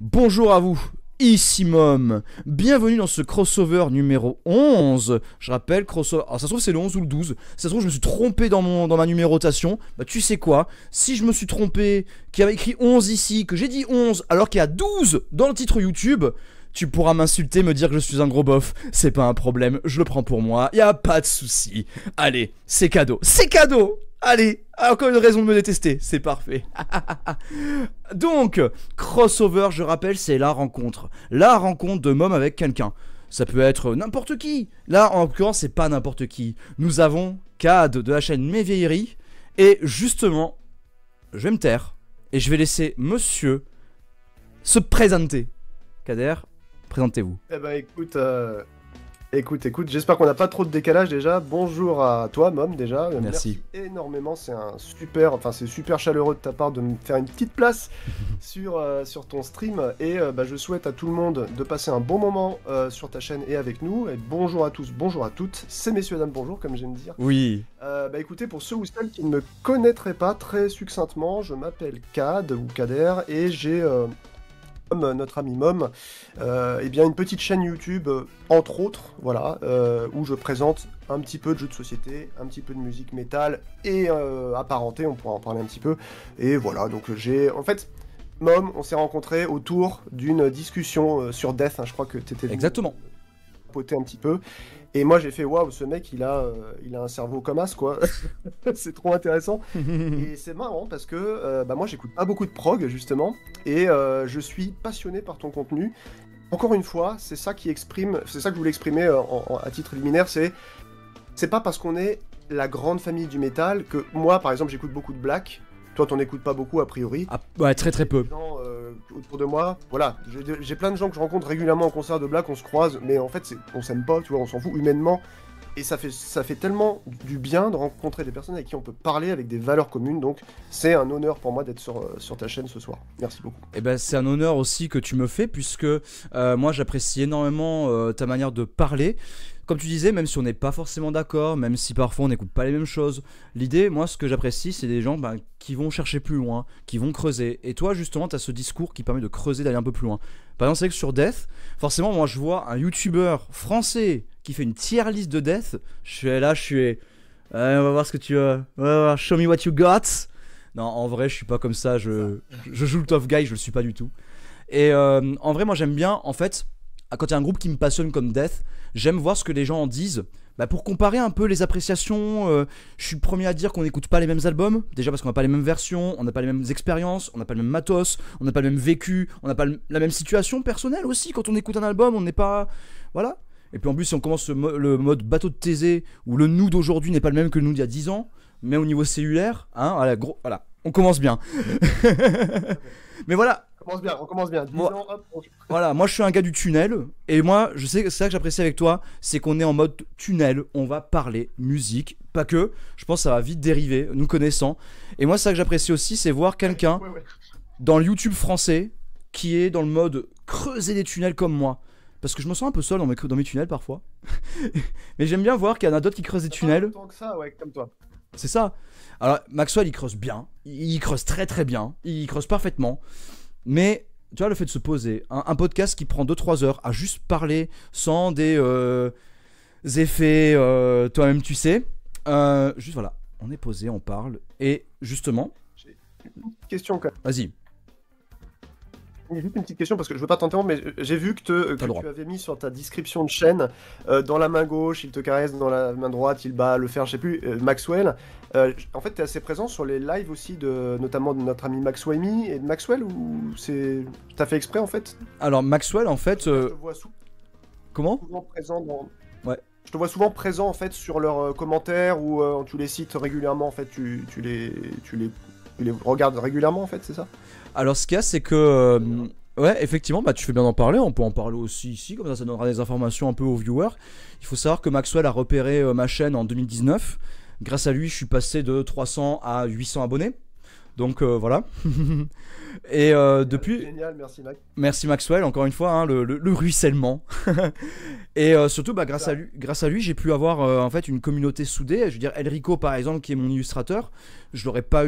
Bonjour à vous, ici Mom. Bienvenue dans ce crossover numéro 11. Je rappelle, crossover. Alors, ça se trouve, c'est le 11 ou le 12. Ça se trouve, je me suis trompé dans ma numérotation. Bah, tu sais quoi? Si je me suis trompé, qu'il y avait écrit 11 ici, que j'ai dit 11 alors qu'il y a 12 dans le titre YouTube, tu pourras m'insulter, me dire que je suis un gros bof. C'est pas un problème, je le prends pour moi. Y a pas de souci. Allez, c'est cadeau. C'est cadeau! Allez, encore une raison de me détester, c'est parfait. Donc, crossover, je rappelle, c'est la rencontre. La rencontre de Mom avec quelqu'un. Ça peut être n'importe qui. Là, en l'occurrence, c'est pas n'importe qui. Nous avons Cad de la chaîne Mes Vieilleries. Et justement, je vais me taire. Et je vais laisser monsieur se présenter. Kader, présentez-vous. Eh ben écoute, j'espère qu'on n'a pas trop de décalage déjà. Bonjour à toi, Mom, déjà. Merci. Énormément, c'est super chaleureux de ta part de me faire une petite place sur ton stream. Et je souhaite à tout le monde de passer un bon moment sur ta chaîne et avec nous. Et bonjour à tous, bonjour à toutes. C'est messieurs, dames, bonjour, comme j'aime dire. Oui. Écoutez, pour ceux ou celles qui ne me connaîtraient pas très succinctement, je m'appelle Cad ou Kader et j'ai... comme notre ami Mom, une petite chaîne YouTube, entre autres, voilà, où je présente un petit peu de jeux de société, un petit peu de musique métal et apparenté, on pourra en parler un petit peu. Et voilà, donc en fait, Mom, on s'est rencontrés autour d'une discussion sur Death, hein, je crois que t'étais... Exactement. Poter un petit peu. Et moi j'ai fait waouh, ce mec il a un cerveau comme as quoi. C'est trop intéressant. Et c'est marrant parce que moi j'écoute pas beaucoup de prog justement et je suis passionné par ton contenu. Encore une fois, c'est ça que je voulais exprimer à titre liminaire, c'est pas parce qu'on est la grande famille du métal que moi par exemple j'écoute beaucoup de black. Toi, t'en écoutes pas beaucoup, a priori. Ah, ouais, très peu. Les gens, autour de moi, voilà. J'ai plein de gens que je rencontre régulièrement en concert de black, on se croise, mais en fait, on s'aime pas, tu vois, on s'en fout humainement. Et ça fait tellement du bien de rencontrer des personnes avec qui on peut parler avec des valeurs communes. Donc, c'est un honneur pour moi d'être sur ta chaîne ce soir. Merci beaucoup. Et ben, c'est un honneur aussi que tu me fais, puisque moi, j'apprécie énormément ta manière de parler. Comme tu disais, même si on n'est pas forcément d'accord, même si parfois on n'écoute pas les mêmes choses, l'idée, moi, ce que j'apprécie, c'est des gens qui vont chercher plus loin, qui vont creuser. Et toi, justement, tu as ce discours qui permet de creuser, d'aller un peu plus loin. Par exemple, c'est vrai que sur Death, forcément, moi, je vois un YouTuber français qui fait une tier list de Death. On va voir ce que tu veux. On va voir, show me what you got. Non, en vrai, je suis pas comme ça. Je joue le tough guy, je le suis pas du tout. Et en vrai, moi, j'aime bien, en fait, quand il y a un groupe qui me passionne comme Death, j'aime voir ce que les gens en disent. Pour comparer un peu les appréciations, je suis le premier à dire qu'on n'écoute pas les mêmes albums. Déjà parce qu'on n'a pas les mêmes versions, on n'a pas les mêmes expériences, on n'a pas le même matos, on n'a pas le même vécu, on n'a pas la même situation personnelle aussi. Quand on écoute un album, on n'est pas... Voilà. Et puis en plus, si on commence le mode bateau de Thésée, où le nous d'aujourd'hui n'est pas le même que le nous d'il y a 10 ans, mais au niveau cellulaire, hein, voilà, on commence bien. Mais voilà. On commence bien. 10 ans, hop, Voilà, moi je suis un gars du tunnel, et moi je sais que c'est ça que j'apprécie avec toi, c'est qu'on est en mode tunnel, on va parler musique, pas que, je pense que ça va vite dériver, nous connaissant. Et moi c'est ça que j'apprécie aussi, c'est voir quelqu'un dans le YouTube français qui est dans le mode creuser des tunnels comme moi. Parce que je me sens un peu seul dans mes tunnels parfois. Mais j'aime bien voir qu'il y en a d'autres qui creusent des tunnels. Tant que ça, ouais, comme toi. C'est ça. Alors Maxwell il creuse bien, il creuse très très bien, il creuse parfaitement. Mais tu vois, le fait de se poser, un podcast qui prend 2-3 heures à juste parler sans des effets, toi-même tu sais. Juste voilà, on est posé, on parle. Et justement... J'ai une petite question quand même. Vas-y. Juste une petite question parce que je veux pas t'interrompre, mais j'ai vu que tu avais mis sur ta description de chaîne, dans la main gauche, il te caresse, dans la main droite, il bat le fer, je sais plus, Maxwell. En fait, tu es assez présent sur les lives aussi, notamment de notre ami Maxwell et de Maxwell, ou t'as fait exprès en fait? Alors, Maxwell, en fait. Je te vois Comment? souvent présent dans. Ouais. Je te vois souvent présent en fait sur leurs commentaires ou tu les cites régulièrement en fait, tu les regardes régulièrement en fait, c'est ça? Alors ce qu'il y a c'est que ouais effectivement tu fais bien d'en parler, on peut en parler aussi ici, comme ça donnera des informations un peu aux viewers. Il faut savoir que Maxwell a repéré ma chaîne en 2019. Grâce à lui je suis passé de 300 à 800 abonnés. Donc voilà. Et depuis, Génial, merci Mac. merci Maxwell, encore une fois, hein, le ruissellement. Et surtout, bah, grâce à lui, j'ai pu avoir en fait une communauté soudée. Je veux dire, Elrico, par exemple, qui est mon illustrateur, je l'aurais pas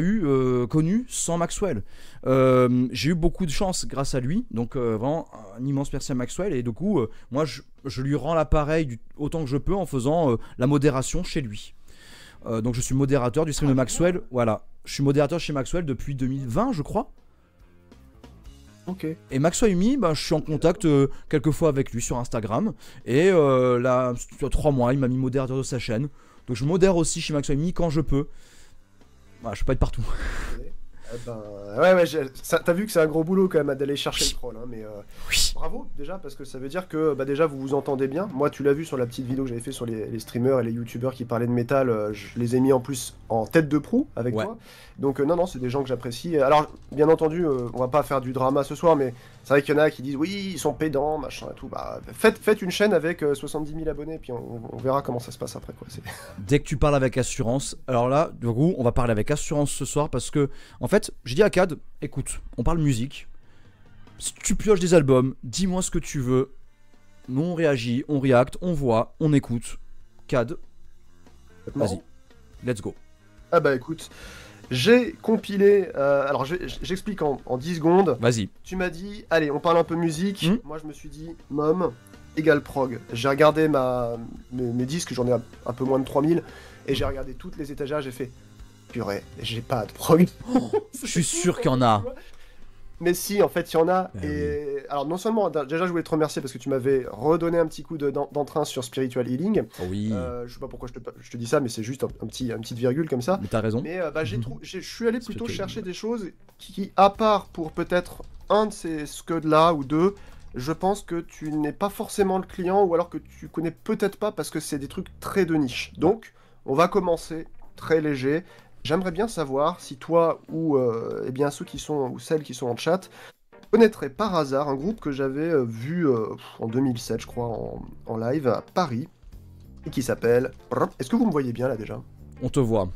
connu sans Maxwell. J'ai eu beaucoup de chance grâce à lui, donc vraiment un immense merci à Maxwell. Et du coup, moi, je lui rends l'appareil autant que je peux en faisant la modération chez lui. Donc je suis modérateur du stream de Maxwell. Voilà, je suis modérateur chez Maxwell depuis 2020, je crois. Ok. Et Maxwell Umi, bah, je suis en contact quelques fois avec lui sur Instagram. Et là, il y a 3 mois, il m'a mis modérateur de sa chaîne. Donc je modère aussi chez Maxwell Umi quand je peux. Voilà, je peux pas être partout. Eh ben, ouais, t'as vu que c'est un gros boulot quand même d'aller chercher le troll, hein, mais Oui. bravo déjà parce que ça veut dire que bah, déjà vous vous entendez bien. Moi, tu l'as vu sur la petite vidéo que j'avais fait sur les streamers et les youtubeurs qui parlaient de métal, je les ai mis en plus en tête de proue avec Ouais. toi. Donc non, c'est des gens que j'apprécie. Alors, bien entendu, on va pas faire du drama ce soir, mais c'est vrai qu'il y en a qui disent oui, ils sont pédants, machin et tout. Bah, faites une chaîne avec 70 000 abonnés, puis on verra comment ça se passe après, quoi. Dès que tu parles avec assurance, alors là, du coup, on va parler avec assurance ce soir parce que, en fait, j'ai dit à Cad, écoute, on parle musique. Si tu pioches des albums, dis-moi ce que tu veux. Nous, on réagit, on react, on voit, on écoute. Cad, vas-y, let's go. Ah bah écoute. J'ai compilé, alors j'explique en 10 secondes. Vas-y. Tu m'as dit, allez, on parle un peu musique. Hmm. Moi, je me suis dit, mom égale prog. J'ai regardé mes disques, j'en ai un peu moins de 3000, et j'ai regardé toutes les étagères, j'ai fait, purée, j'ai pas de prog. Je suis sûr qu'il y en a. Mais si, en fait, il y en a. Bah Et alors, non seulement, déjà, je voulais te remercier parce que tu m'avais redonné un petit coup d'entrain sur Spiritual Healing. Oh oui. Je sais pas pourquoi je te dis ça, mais c'est juste une petite virgule comme ça. Mais t'as raison. Mais bah, je suis allé plutôt Spiritual chercher des choses qui, à part pour peut-être un de ces scuds-là ou deux, je pense que tu n'es pas forcément le client ou alors que tu connais peut-être pas parce que c'est des trucs très de niche. Donc, on va commencer très léger. J'aimerais bien savoir si toi ou eh bien ceux qui sont ou celles qui sont en chat connaîtraient par hasard un groupe que j'avais vu en 2007, je crois, en live à Paris et qui s'appelle. Est-ce que vous me voyez bien là déjà? On te voit.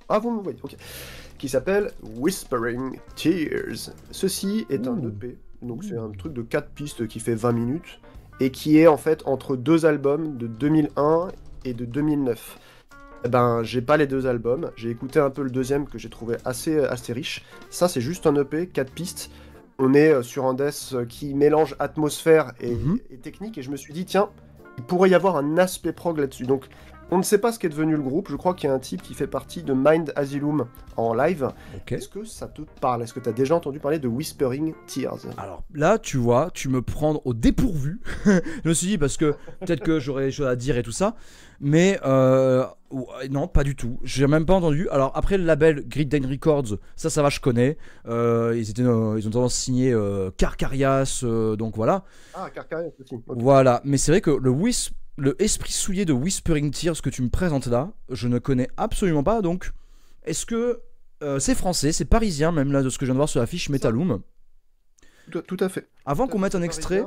Ah, vous me voyez, ok. Qui s'appelle Whispering Tears. Ceci est un EP, donc c'est un truc de 4 pistes qui fait 20 minutes et qui est en fait entre 2 albums de 2001 et de 2009. Eh ben, j'ai pas les 2 albums, j'ai écouté un peu le deuxième que j'ai trouvé assez riche. Ça, c'est juste un EP, 4 pistes. On est sur un death qui mélange atmosphère et technique, et je me suis dit, tiens, il pourrait y avoir un aspect prog là-dessus. Donc, on ne sait pas ce qu'est devenu le groupe, je crois qu'il y a un type qui fait partie de Mind Asylum en live. Ok. Est-ce que ça te parle? Est-ce que tu as déjà entendu parler de Whispering Tears? Alors là, tu vois, tu me prends au dépourvu. Je me suis dit parce que peut-être que j'aurais des choses à dire et tout ça, mais non, pas du tout. J'ai même pas entendu. Alors après le label Grid Dane Records, ça va, je connais. Ils ont tendance à signer Carcarias, donc voilà. Ah, Carcarias aussi. Okay. Voilà, mais c'est vrai que le esprit souillé de Whispering Tears que tu me présentes là, je ne connais absolument pas. Donc, est-ce que c'est français, c'est parisien même là de ce que je viens de voir sur la fiche Metaloom? Tout à fait. Avant qu'on mette un extrait,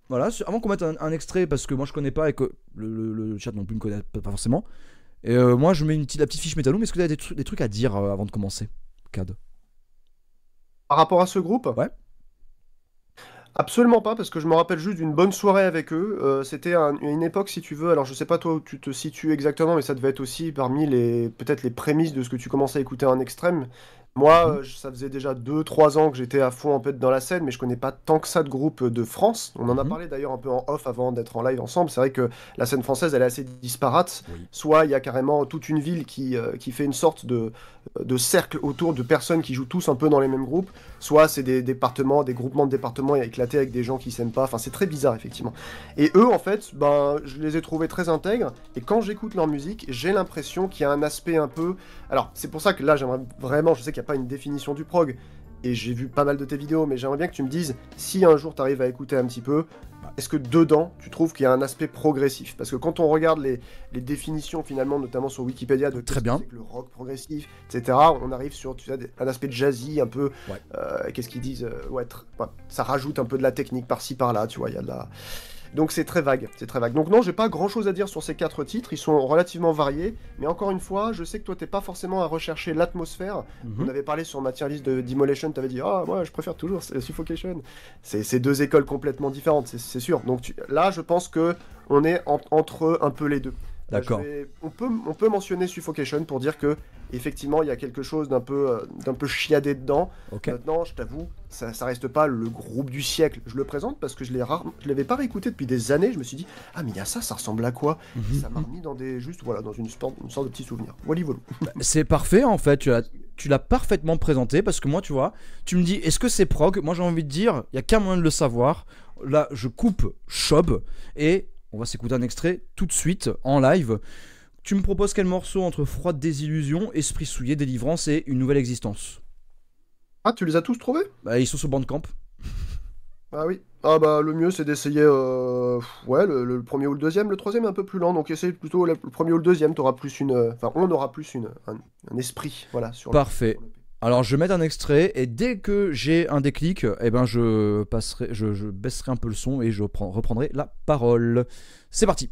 voilà, avant qu'on mette un extrait parce que moi je connais pas et que le chat non plus ne connaît pas forcément. Et moi je mets la petite fiche Metaloom. Est-ce que tu as des trucs à dire avant de commencer, Cad? Par rapport à ce groupe? Ouais. Absolument pas, parce que je me rappelle juste d'une bonne soirée avec eux. C'était une époque, si tu veux, alors je sais pas toi où tu te situes exactement, mais ça devait être aussi parmi peut-être les prémices de ce que tu commençais à écouter en extrême. Moi, ça faisait déjà 2-3 ans que j'étais à fond en fait dans la scène, mais je connais pas tant que ça de groupes de France. On en a parlé d'ailleurs un peu en off avant d'être en live ensemble. C'est vrai que la scène française, elle est assez disparate. Oui. Soit il y a carrément toute une ville qui fait une sorte de cercle autour de personnes qui jouent tous un peu dans les mêmes groupes, soit c'est des départements, des groupements de départements éclatés avec des gens qui s'aiment pas, enfin c'est très bizarre effectivement. Et eux en fait, ben, je les ai trouvés très intègres, et quand j'écoute leur musique, j'ai l'impression qu'il y a un aspect un peu... Alors c'est pour ça que là j'aimerais vraiment, je sais qu'il n'y a pas une définition du prog, et j'ai vu pas mal de tes vidéos, mais j'aimerais bien que tu me dises, si un jour tu arrives à écouter un petit peu, est-ce que dedans, tu trouves qu'il y a un aspect progressif? Parce que quand on regarde les définitions, finalement, notamment sur Wikipédia, de Très bien. ce que c'est que le rock progressif, etc., on arrive sur un aspect jazzy, un peu... Ouais. Qu'est-ce qu'ils disent? Ouais, ça rajoute un peu de la technique par-ci, par-là, tu vois, il y a de la... Donc c'est très vague, c'est très vague. Donc non, j'ai pas grand chose à dire sur ces 4 titres, ils sont relativement variés, mais encore une fois, je sais que toi t'es pas forcément à rechercher l'atmosphère. On avait parlé sur ma tier list de Demolition, t'avais dit ah moi je préfère toujours Suffocation. C'est 2 écoles complètement différentes, c'est sûr. Donc là je pense que on est entre un peu les deux. D'accord. On peut mentionner Suffocation pour dire que effectivement il y a quelque chose d'un peu chiadé dedans. Ok. Maintenant, je t'avoue, ça reste pas le groupe du siècle. Je le présente parce que je l'avais pas réécouté depuis des années. Je me suis dit ah mais il y a ça ressemble à quoi? Ça m'a remis dans dans une sorte de petit souvenir. Voilà, voilà. C'est parfait en fait, tu l'as parfaitement présenté parce que moi tu vois, tu me dis est-ce que c'est prog? Moi j'ai envie de dire, il y a qu'un moyen de le savoir. Là je coupe Chob et on va s'écouter un extrait tout de suite en live. Tu me proposes quel morceau entre Froide Désillusion, Esprit Souillé, Délivrance et Une Nouvelle Existence? Ah, tu les as tous trouvés? Bah ils sont sur Bandcamp. Ah oui. Ah bah le mieux c'est d'essayer ouais le premier ou le deuxième. Le troisième est un peu plus lent, donc essaye plutôt le premier ou le deuxième. T'auras plus enfin on aura plus un esprit, voilà. Parfait. sur le- Alors je vais mettre un extrait et dès que j'ai un déclic, eh ben je baisserai un peu le son et je reprendrai la parole. C'est parti.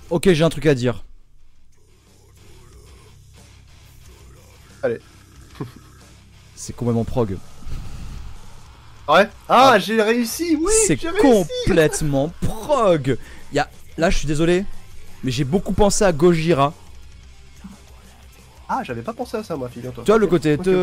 Ok, j'ai un truc à dire. Allez. C'est complètement prog. Ouais. Ah, j'ai réussi, oui. C'est j'ai réussi. complètement prog. Là, je suis désolé, mais j'ai beaucoup pensé à Gojira. Ah, j'avais pas pensé à ça moi, figure-toi. Tu vois le côté Ok, ok.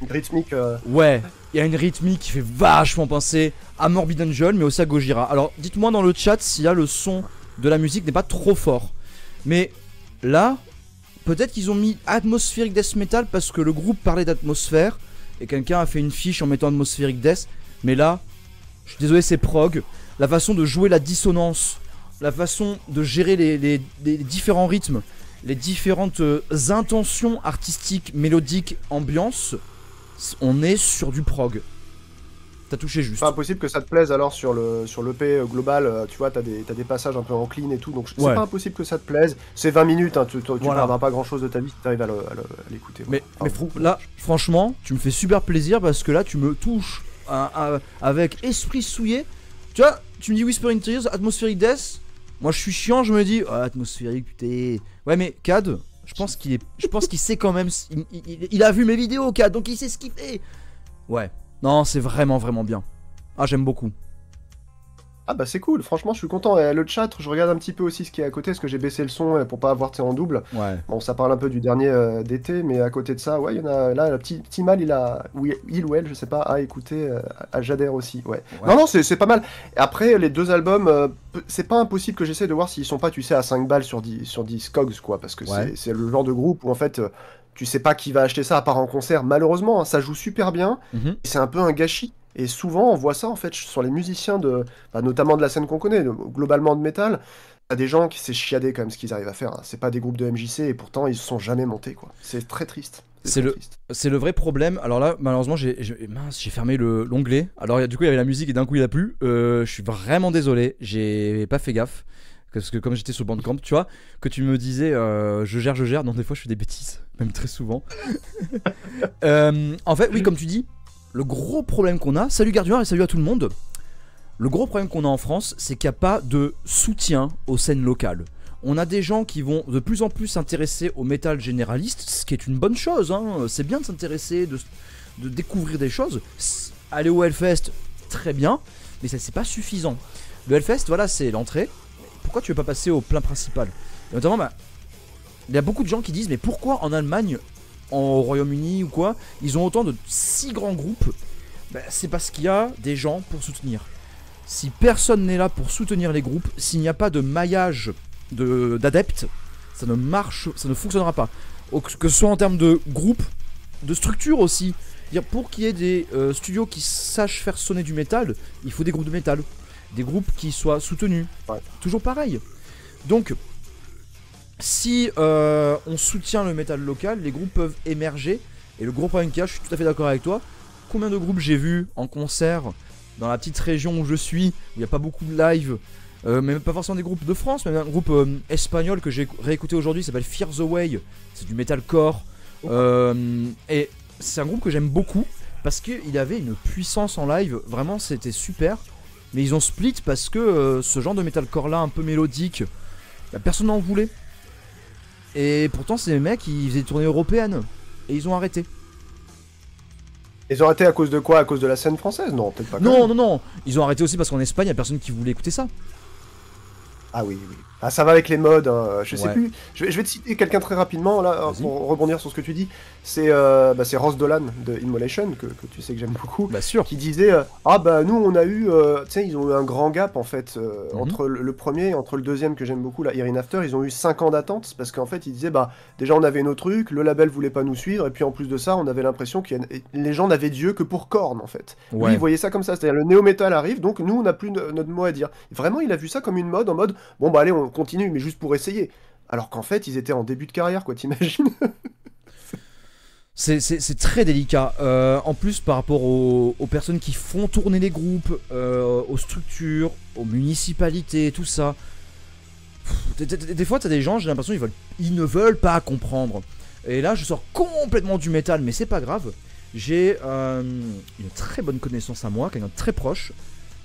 Une rythmique. Ouais, il y a une rythmique qui fait vachement penser à Morbid Angel, mais aussi à Gojira. Alors, dites-moi dans le chat s'il y a le son de la musique n'est pas trop fort. Mais là, peut-être qu'ils ont mis Atmospheric Death Metal parce que le groupe parlait d'atmosphère et quelqu'un a fait une fiche en mettant Atmospheric Death. Mais là, je suis désolé, c'est prog. La façon de jouer la dissonance, la façon de gérer les différents rythmes, les différentes intentions artistiques, mélodiques, ambiance, on est sur du prog. T'as touché juste. Pas impossible que ça te plaise alors sur l'EP global, tu vois, t'as des passages un peu en clean et tout, donc c'est Ouais. pas impossible que ça te plaise. C'est 20 minutes, hein, tu Voilà. perdras pas grand chose de ta vie si t'arrives à l'écouter. Mais Enfin, là, franchement, tu me fais super plaisir parce que là, tu me touches avec Esprit Souillé. Tu vois, tu me dis Whispering Tears, Atmospheric Death. Moi, je suis chiant, je me dis, oh, atmosphérique, putain. Ouais, mais Cad, je pense qu'il sait quand même. Il a vu mes vidéos, Cad, donc il sait ce qu'il fait. Ouais. Non, c'est vraiment, vraiment bien. Ah, j'aime beaucoup. Ah bah c'est cool, franchement je suis content. Et le chat, je regarde un petit peu aussi ce qui est à côté, parce que j'ai baissé le son pour pas avoir en double. Ouais. Bon, ça parle un peu du dernier d'été, mais à côté de ça, ouais, il y en a là, le petit mal, il ou elle, je sais pas, a écouté, j'adhère aussi, ouais. Ouais. Non, c'est pas mal. Et après, les deux albums, c'est pas impossible que j'essaie de voir s'ils sont pas, tu sais, à 5 balles sur 10 cogs, quoi, parce que Ouais. c'est le genre de groupe où en fait, tu sais pas qui va acheter ça à part en concert. Malheureusement, hein, ça joue super bien, Mhm. et c'est un peu un gâchis. Et souvent, on voit ça en fait sur les musiciens notamment de la scène qu'on connaît, globalement de métal. T'as des gens qui s'est chiadé quand même ce qu'ils arrivent à faire, hein. C'est pas des groupes de MJC et pourtant ils se sont jamais montés, quoi. C'est très triste. C'est très le- triste. C'est le vrai problème. Alors là, malheureusement, j'ai fermé l'onglet. Alors du coup, il y avait la musique et d'un coup, il a plus. Je suis vraiment désolé. J'ai pas fait gaffe. Parce que comme j'étais sur Bandcamp, tu vois, que tu me disais, je gère. Non, des fois, je fais des bêtises. Même très souvent. En fait, oui, comme tu dis, le gros problème qu'on a. Salut Gardien et salut à tout le monde. Le gros problème qu'on a en France, c'est qu'il n'y a pas de soutien aux scènes locales. On a des gens qui vont de plus en plus s'intéresser au métal généraliste, ce qui est une bonne chose, hein. C'est bien de s'intéresser, de découvrir des choses. Aller au Hellfest, très bien, mais ça c'est pas suffisant. Le Hellfest, voilà, c'est l'entrée. Pourquoi tu veux pas passer au plein principal? Et notamment, il y a beaucoup de gens qui disent, mais pourquoi en Allemagne, au Royaume-Uni ou quoi, ils ont autant de si grands groupes? C'est parce qu'il y a des gens pour soutenir. Si personne n'est là pour soutenir les groupes, s'il n'y a pas de maillage d'adeptes, ça ne fonctionnera pas. Que ce soit en termes de groupe, de structure aussi. Pour qu'il y ait des studios qui sachent faire sonner du métal, il faut des groupes de métal. Des groupes qui soient soutenus. Ouais. Toujours pareil. Donc, si on soutient le métal local, les groupes peuvent émerger. Et le gros problème qu'il y a, je suis tout à fait d'accord avec toi. Combien de groupes j'ai vu en concert dans la petite région où je suis, où il n'y a pas beaucoup de live, mais pas forcément des groupes de France, mais un groupe espagnol que j'ai réécouté aujourd'hui, s'appelle Fear the Way, c'est du metalcore, et c'est un groupe que j'aime beaucoup, parce qu'il avait une puissance en live, vraiment c'était super, mais ils ont split parce que ce genre de metalcore là, un peu mélodique, personne n'en voulait, et pourtant c'est des mecs, ils faisaient des tournées européennes, et ils ont arrêté. Ils ont arrêté à cause de quoi? À cause de la scène française? Non, peut-être pas. Non. Ils ont arrêté aussi parce qu'en Espagne, il n'y a personne qui voulait écouter ça. Ah oui. Ah, ça va avec les modes, hein. Je sais plus. Je vais te citer quelqu'un très rapidement, là, pour rebondir sur ce que tu dis. C'est Ross Dolan de Immolation, que tu sais que j'aime beaucoup. Bah sûr. Qui disait nous, on a eu. Tu sais, ils ont eu un grand gap, en fait, entre le premier et entre le deuxième, que j'aime beaucoup, là, Erin After. Ils ont eu 5 ans d'attente, parce qu'en fait, ils disaient, déjà, on avait nos trucs, le label voulait pas nous suivre, et puis en plus de ça, on avait l'impression que les gens n'avaient Dieu que pour Korn, en fait. Ouais. Lui, il voyait ça comme ça, c'est-à-dire le néo-metal arrive, donc nous, on n'a plus notre mot à dire. Vraiment, il a vu ça comme une mode, en mode, bon, allez, on continue, mais juste pour essayer. Alors qu'en fait, ils étaient en début de carrière, quoi, t'imagines? C'est très délicat. En plus, par rapport aux personnes qui font tourner les groupes, aux structures, aux municipalités, tout ça. Des fois, t'as des gens, j'ai l'impression ils ne veulent pas comprendre. Et là, je sors complètement du métal, mais c'est pas grave. J'ai une très bonne connaissance à moi, quelqu'un de très proche,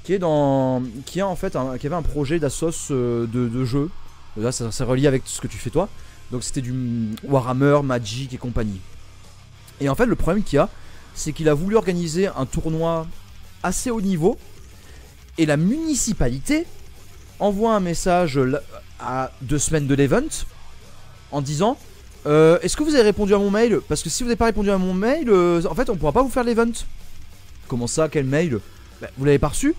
qui avait un projet d'assos de jeu. Là, c'est relié avec ce que tu fais toi. Donc c'était du Warhammer, Magic et compagnie. Et en fait, le problème qu'il y a, c'est qu'il a voulu organiser un tournoi assez haut niveau. Et la municipalité envoie un message à 2 semaines de l'event en disant est-ce que vous avez répondu à mon mail? Parce que si vous n'avez pas répondu à mon mail, en fait, on pourra pas vous faire l'event. Comment ça, quel mail? Vous l'avez pas reçu?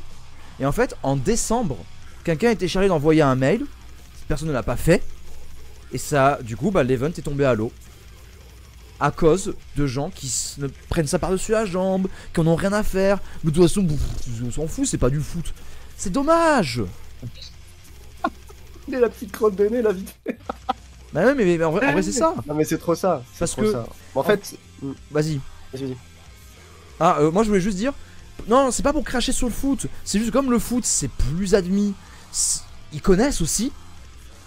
Et en fait, en décembre, quelqu'un a été chargé d'envoyer un mail. Personne ne l'a pas fait. Et ça, du coup, l'event est tombé à l'eau. À cause de gens qui ne prennent ça par-dessus la jambe, qui en ont rien à faire. Mais de toute façon, on s'en fout, c'est pas du foot. C'est dommage. Il est la petite crotte de nez, là, vite fait. Bah ouais, mais en vrai c'est ça. Non, mais c'est trop ça. Parce que... En fait... Vas-y. Moi, je voulais juste dire... Non, c'est pas pour cracher sur le foot. C'est juste comme le foot, c'est plus admis. Ils connaissent aussi.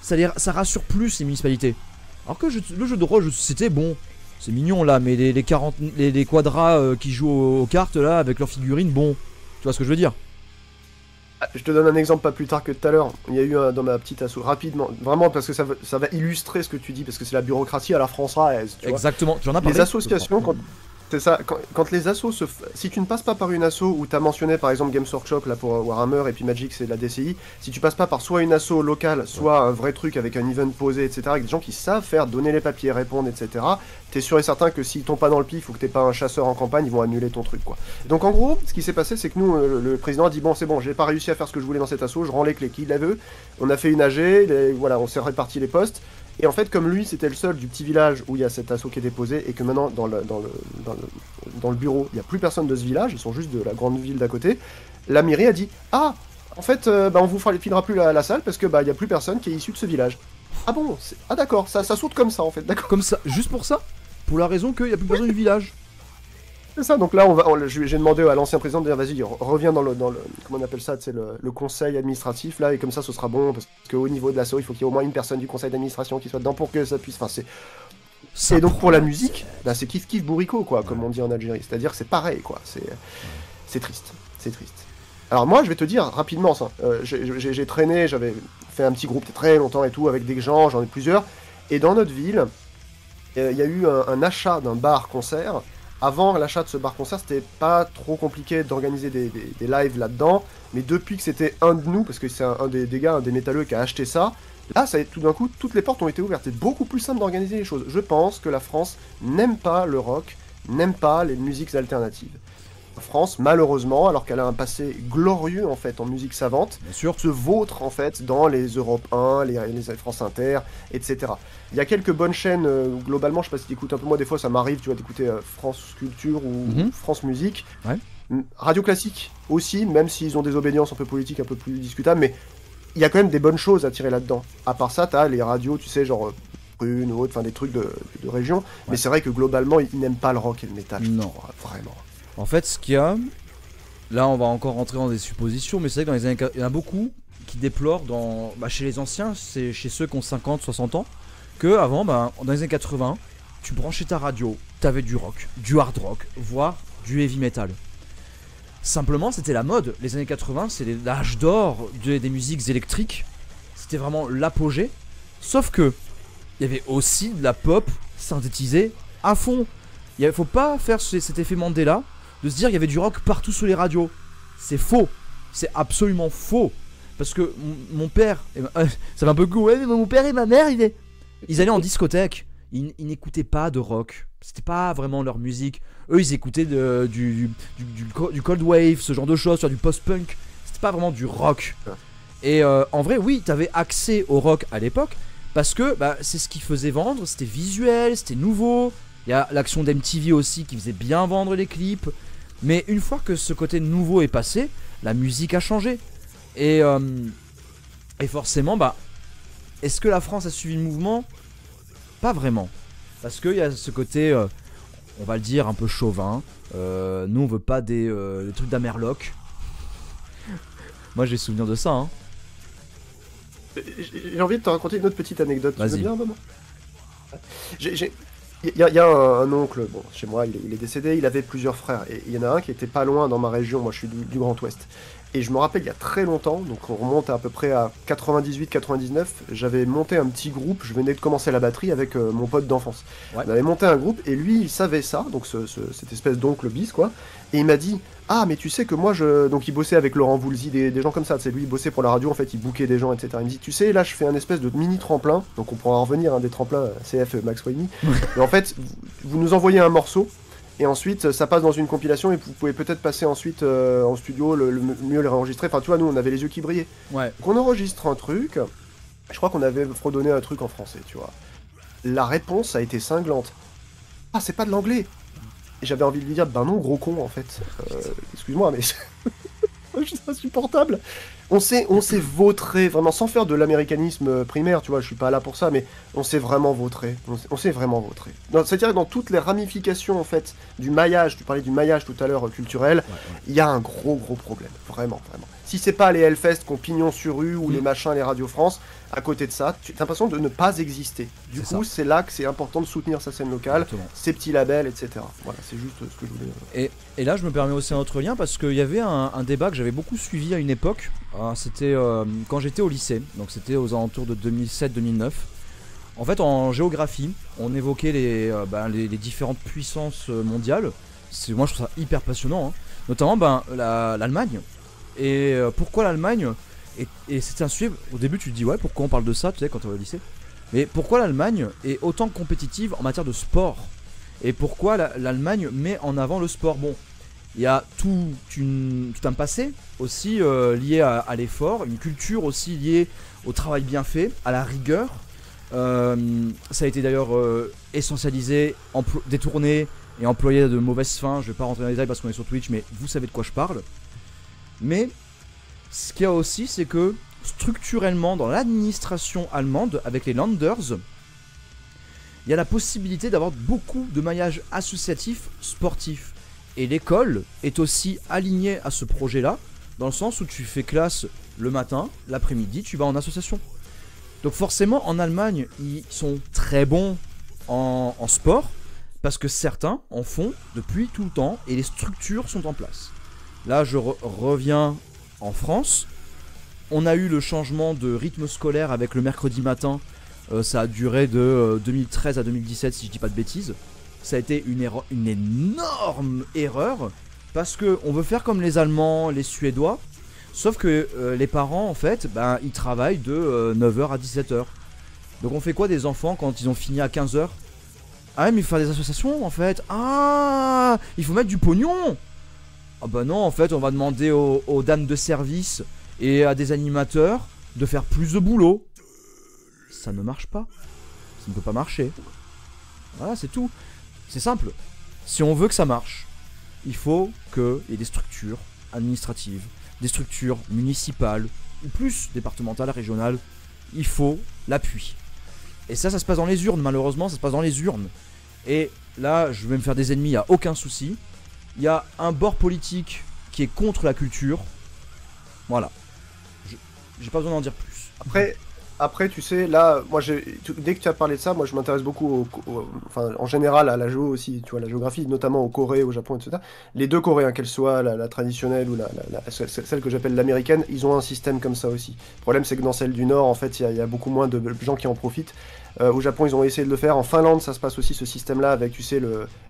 Ça rassure plus les municipalités. Alors que le jeu de rôle, jeu de société, bon... C'est mignon là, mais les quadras qui jouent aux cartes là avec leurs figurines, bon, tu vois ce que je veux dire? Je te donne un exemple pas plus tard que tout à l'heure. Il y a eu dans ma petite asso, rapidement, vraiment parce que ça va illustrer ce que tu dis, parce que c'est la bureaucratie à la française. Exactement, tu en as parlé. Les associations, c'est ça, quand les assos si tu ne passes pas par une asso où tu as mentionné par exemple Games Workshop là pour Warhammer et puis Magic c'est de la DCI, si tu passes pas par soit une asso locale, soit un vrai truc avec un event posé, etc., avec des gens qui savent faire, donner les papiers, répondre, etc., t'es sûr et certain que s'ils tombent pas dans le pif ou que t'es pas un chasseur en campagne, ils vont annuler ton truc, quoi. Donc en gros, ce qui s'est passé, c'est que nous, le président a dit bon, c'est bon, j'ai pas réussi à faire ce que je voulais dans cette asso, je rends les clés, qui la veut. On a fait une AG, voilà, on s'est réparti les postes. Et en fait, comme lui, c'était le seul du petit village où il y a cet assaut qui est déposé, et que maintenant, dans le bureau, il n'y a plus personne de ce village, ils sont juste de la grande ville d'à côté, la mairie a dit « Ah, en fait, on vous filera plus la salle, parce que il n'y a plus personne qui est issu de ce village. » Ah bon? Ah d'accord, ça saute comme ça, en fait, d'accord. Comme ça, juste pour ça? Pour la raison qu'il n'y a plus personne du village. C'est ça, donc là, j'ai demandé à l'ancien président de dire vas-y, reviens dans le comment on appelle ça, c'est le conseil administratif, là, et comme ça, ce sera bon, parce qu'au niveau de l'assaut, il faut qu'il y ait au moins une personne du conseil d'administration qui soit dedans pour que ça puisse... Enfin, c'est donc pour la musique, c'est kiff bourricot, quoi, comme on dit en Algérie. C'est-à-dire que c'est pareil, quoi. C'est triste. C'est triste. Alors moi, je vais te dire rapidement ça. J'ai traîné, j'avais fait un petit groupe très longtemps et tout, avec des gens, j'en ai plusieurs. Et dans notre ville, il y a eu un achat d'un bar-concert Avant l'achat de ce bar-concert, c'était pas trop compliqué d'organiser des lives là-dedans, mais depuis que c'était un de nous, parce que c'est un des gars, un des métalleux qui a acheté ça, là, tout d'un coup, toutes les portes ont été ouvertes. C'est beaucoup plus simple d'organiser les choses. Je pense que la France n'aime pas le rock, n'aime pas les musiques alternatives. La France, malheureusement, alors qu'elle a un passé glorieux en fait en musique savante, Bien sûr. se vautre en fait dans les Europe 1, les France Inter, etc. Il y a quelques bonnes chaînes, globalement, je sais pas si tu écoutes un peu, moi des fois ça m'arrive, tu vois, d'écouter France Culture ou France Musique. Ouais. Radio Classique aussi, même s'ils ont des obédiences un peu politiques, un peu plus discutables, mais il y a quand même des bonnes choses à tirer là-dedans. À part ça, t'as les radios, tu sais, genre Prune ou autre, enfin des trucs de région, mais c'est vrai que globalement, ils n'aiment pas le rock et le métal, je Non. crois, vraiment. En fait, ce qu'il y a, là on va encore rentrer dans des suppositions, mais c'est vrai que dans les années, il y en a beaucoup qui déplorent chez les anciens, c'est chez ceux qui ont 50, 60 ans, que avant, dans les années 80, tu branchais ta radio, t'avais du rock, du hard rock, voire du heavy metal. Simplement, c'était la mode. Les années 80, c'est l'âge d'or des musiques électriques. C'était vraiment l'apogée. Sauf que, il y avait aussi de la pop synthétisée à fond. Il faut pas faire cet effet Mandela de se dire qu'il y avait du rock partout sur les radios. C'est faux. C'est absolument faux. Parce que mon père, ça va un peu cool, ouais, mais mon père et ma mère, ils allaient en discothèque. Ils n'écoutaient pas de rock. C'était pas vraiment leur musique. Eux, ils écoutaient du cold wave, ce genre de choses, du post-punk. C'était pas vraiment du rock. Et en vrai, oui, t'avais accès au rock à l'époque parce que c'est ce qui faisait vendre. C'était visuel, c'était nouveau. Il y a l'action d'MTV aussi qui faisait bien vendre les clips. Mais une fois que ce côté nouveau est passé, la musique a changé. Et forcément, est-ce que la France a suivi le mouvement ? Pas vraiment. Parce qu'il y a ce côté, on va le dire, un peu chauvin. Nous, on veut pas des trucs d'Amerloc. Moi, j'ai souvenir de ça. Hein. J'ai envie de te raconter une autre petite anecdote. Vas-y. Tu veux bien, maman ? Il y a un oncle, bon, chez moi, il est décédé, il avait plusieurs frères. Et il y en a un qui était pas loin dans ma région, moi je suis du Grand Ouest. Et je me rappelle, il y a très longtemps, donc on remonte à peu près à 98-99, j'avais monté un petit groupe, je venais de commencer la batterie avec mon pote d'enfance. Ouais. On avait monté un groupe, et lui, il savait ça, donc cette espèce d'oncle bis, quoi. Et il m'a dit, ah, mais tu sais que moi, donc il bossait avec Laurent Voulzy, des gens comme ça, tu sais, lui, il bossait pour la radio, en fait, il bookait des gens, etc. Il me dit, tu sais, là, je fais un espèce de mini tremplin, donc on pourra en revenir, des tremplins CF Max Wayne. Et en fait, vous nous envoyez un morceau, et ensuite ça passe dans une compilation et vous pouvez peut-être passer ensuite en studio, le mieux le réenregistrer. Enfin tu vois, nous on avait les yeux qui brillaient. Ouais. Donc on enregistre un truc, je crois qu'on avait fredonné un truc en français, tu vois. La réponse a été cinglante. Ah, c'est pas de l'anglais. Et j'avais envie de lui dire, ben non, gros con en fait. Excuse-moi, mais c'est insupportable. On s'est vautré, vraiment, sans faire de l'américanisme primaire, tu vois, je suis pas là pour ça, mais on s'est vraiment vautré. On s'est vraiment vautré. C'est-à-dire que dans toutes les ramifications, en fait, du maillage, tu parlais du maillage tout à l'heure culturel, il y a un gros problème. Vraiment, vraiment. Si c'est pas les Hellfest qui ont pignon sur rue ou les machins, les Radio France, à côté de ça, tu as l'impression de ne pas exister. Du coup, c'est là que c'est important de soutenir sa scène locale, Exactement. ses petits labels, etc. Voilà, c'est juste ce que je voulais dire. Et là, je me permets aussi un autre lien parce qu'il y avait un débat que j'avais beaucoup suivi à une époque. C'était quand j'étais au lycée, donc c'était aux alentours de 2007-2009. En fait, en géographie, on évoquait les différentes puissances mondiales. Moi, je trouve ça hyper passionnant, hein. Notamment l'Allemagne. Et pourquoi l'Allemagne ? Et c'était un sujet, au début tu te dis ouais, pourquoi on parle de ça, tu sais, quand tu es au lycée. Mais pourquoi l'Allemagne est autant compétitive en matière de sport ? Et pourquoi l'Allemagne met en avant le sport ? Bon, il y a tout un passé aussi lié à l'effort, une culture aussi liée au travail bien fait, à la rigueur. Ça a été d'ailleurs essentialisé, détourné et employé à de mauvaises fins. Je vais pas rentrer dans les détails parce qu'on est sur Twitch, mais vous savez de quoi je parle. Mais ce qu'il y a aussi, c'est que structurellement, dans l'administration allemande, avec les Landers, il y a la possibilité d'avoir beaucoup de maillage associatif sportif. Et l'école est aussi alignée à ce projet-là, dans le sens où tu fais classe le matin, l'après-midi, tu vas en association. Donc forcément, en Allemagne, ils sont très bons en sport, parce que certains en font depuis tout le temps, et les structures sont en place. Là, je reviens en France. On a eu le changement de rythme scolaire avec le mercredi matin. Ça a duré de 2013 à 2017, si je dis pas de bêtises. ça a été une énorme erreur, parce que on veut faire comme les Allemands, les Suédois, sauf que les parents, en fait, ben, ils travaillent de 9h à 17h. Donc on fait quoi des enfants quand ils ont fini à 15h? Ah mais il faut faire des associations en fait. Ah, il faut mettre du pognon. Ah bah non, en fait on va demander aux dames de service et à des animateurs de faire plus de boulot. Ça ne marche pas. Ça ne peut pas marcher. Voilà, c'est tout. C'est simple. Si on veut que ça marche, il faut qu'il y ait des structures administratives, des structures municipales, ou plus départementales, régionales. Il faut l'appui. Et ça se passe dans les urnes, malheureusement, ça se passe dans les urnes. Et là, je vais me faire des ennemis, il n'y a aucun souci. Il y a un bord politique qui est contre la culture. Voilà. J'ai pas besoin d'en dire plus. Après, tu sais, là, moi, dès que tu as parlé de ça, moi, je m'intéresse beaucoup, enfin, en général, à la géo aussi, tu vois, la géographie, notamment au Corée, au Japon, etc. Les deux Corées, hein, qu'elles soient la traditionnelle ou celle que j'appelle l'américaine, ils ont un système comme ça aussi. Le problème, c'est que dans celle du Nord, en fait, il y a beaucoup moins de gens qui en profitent. Au Japon, ils ont essayé de le faire. En Finlande, ça se passe aussi, ce système-là, avec, tu sais,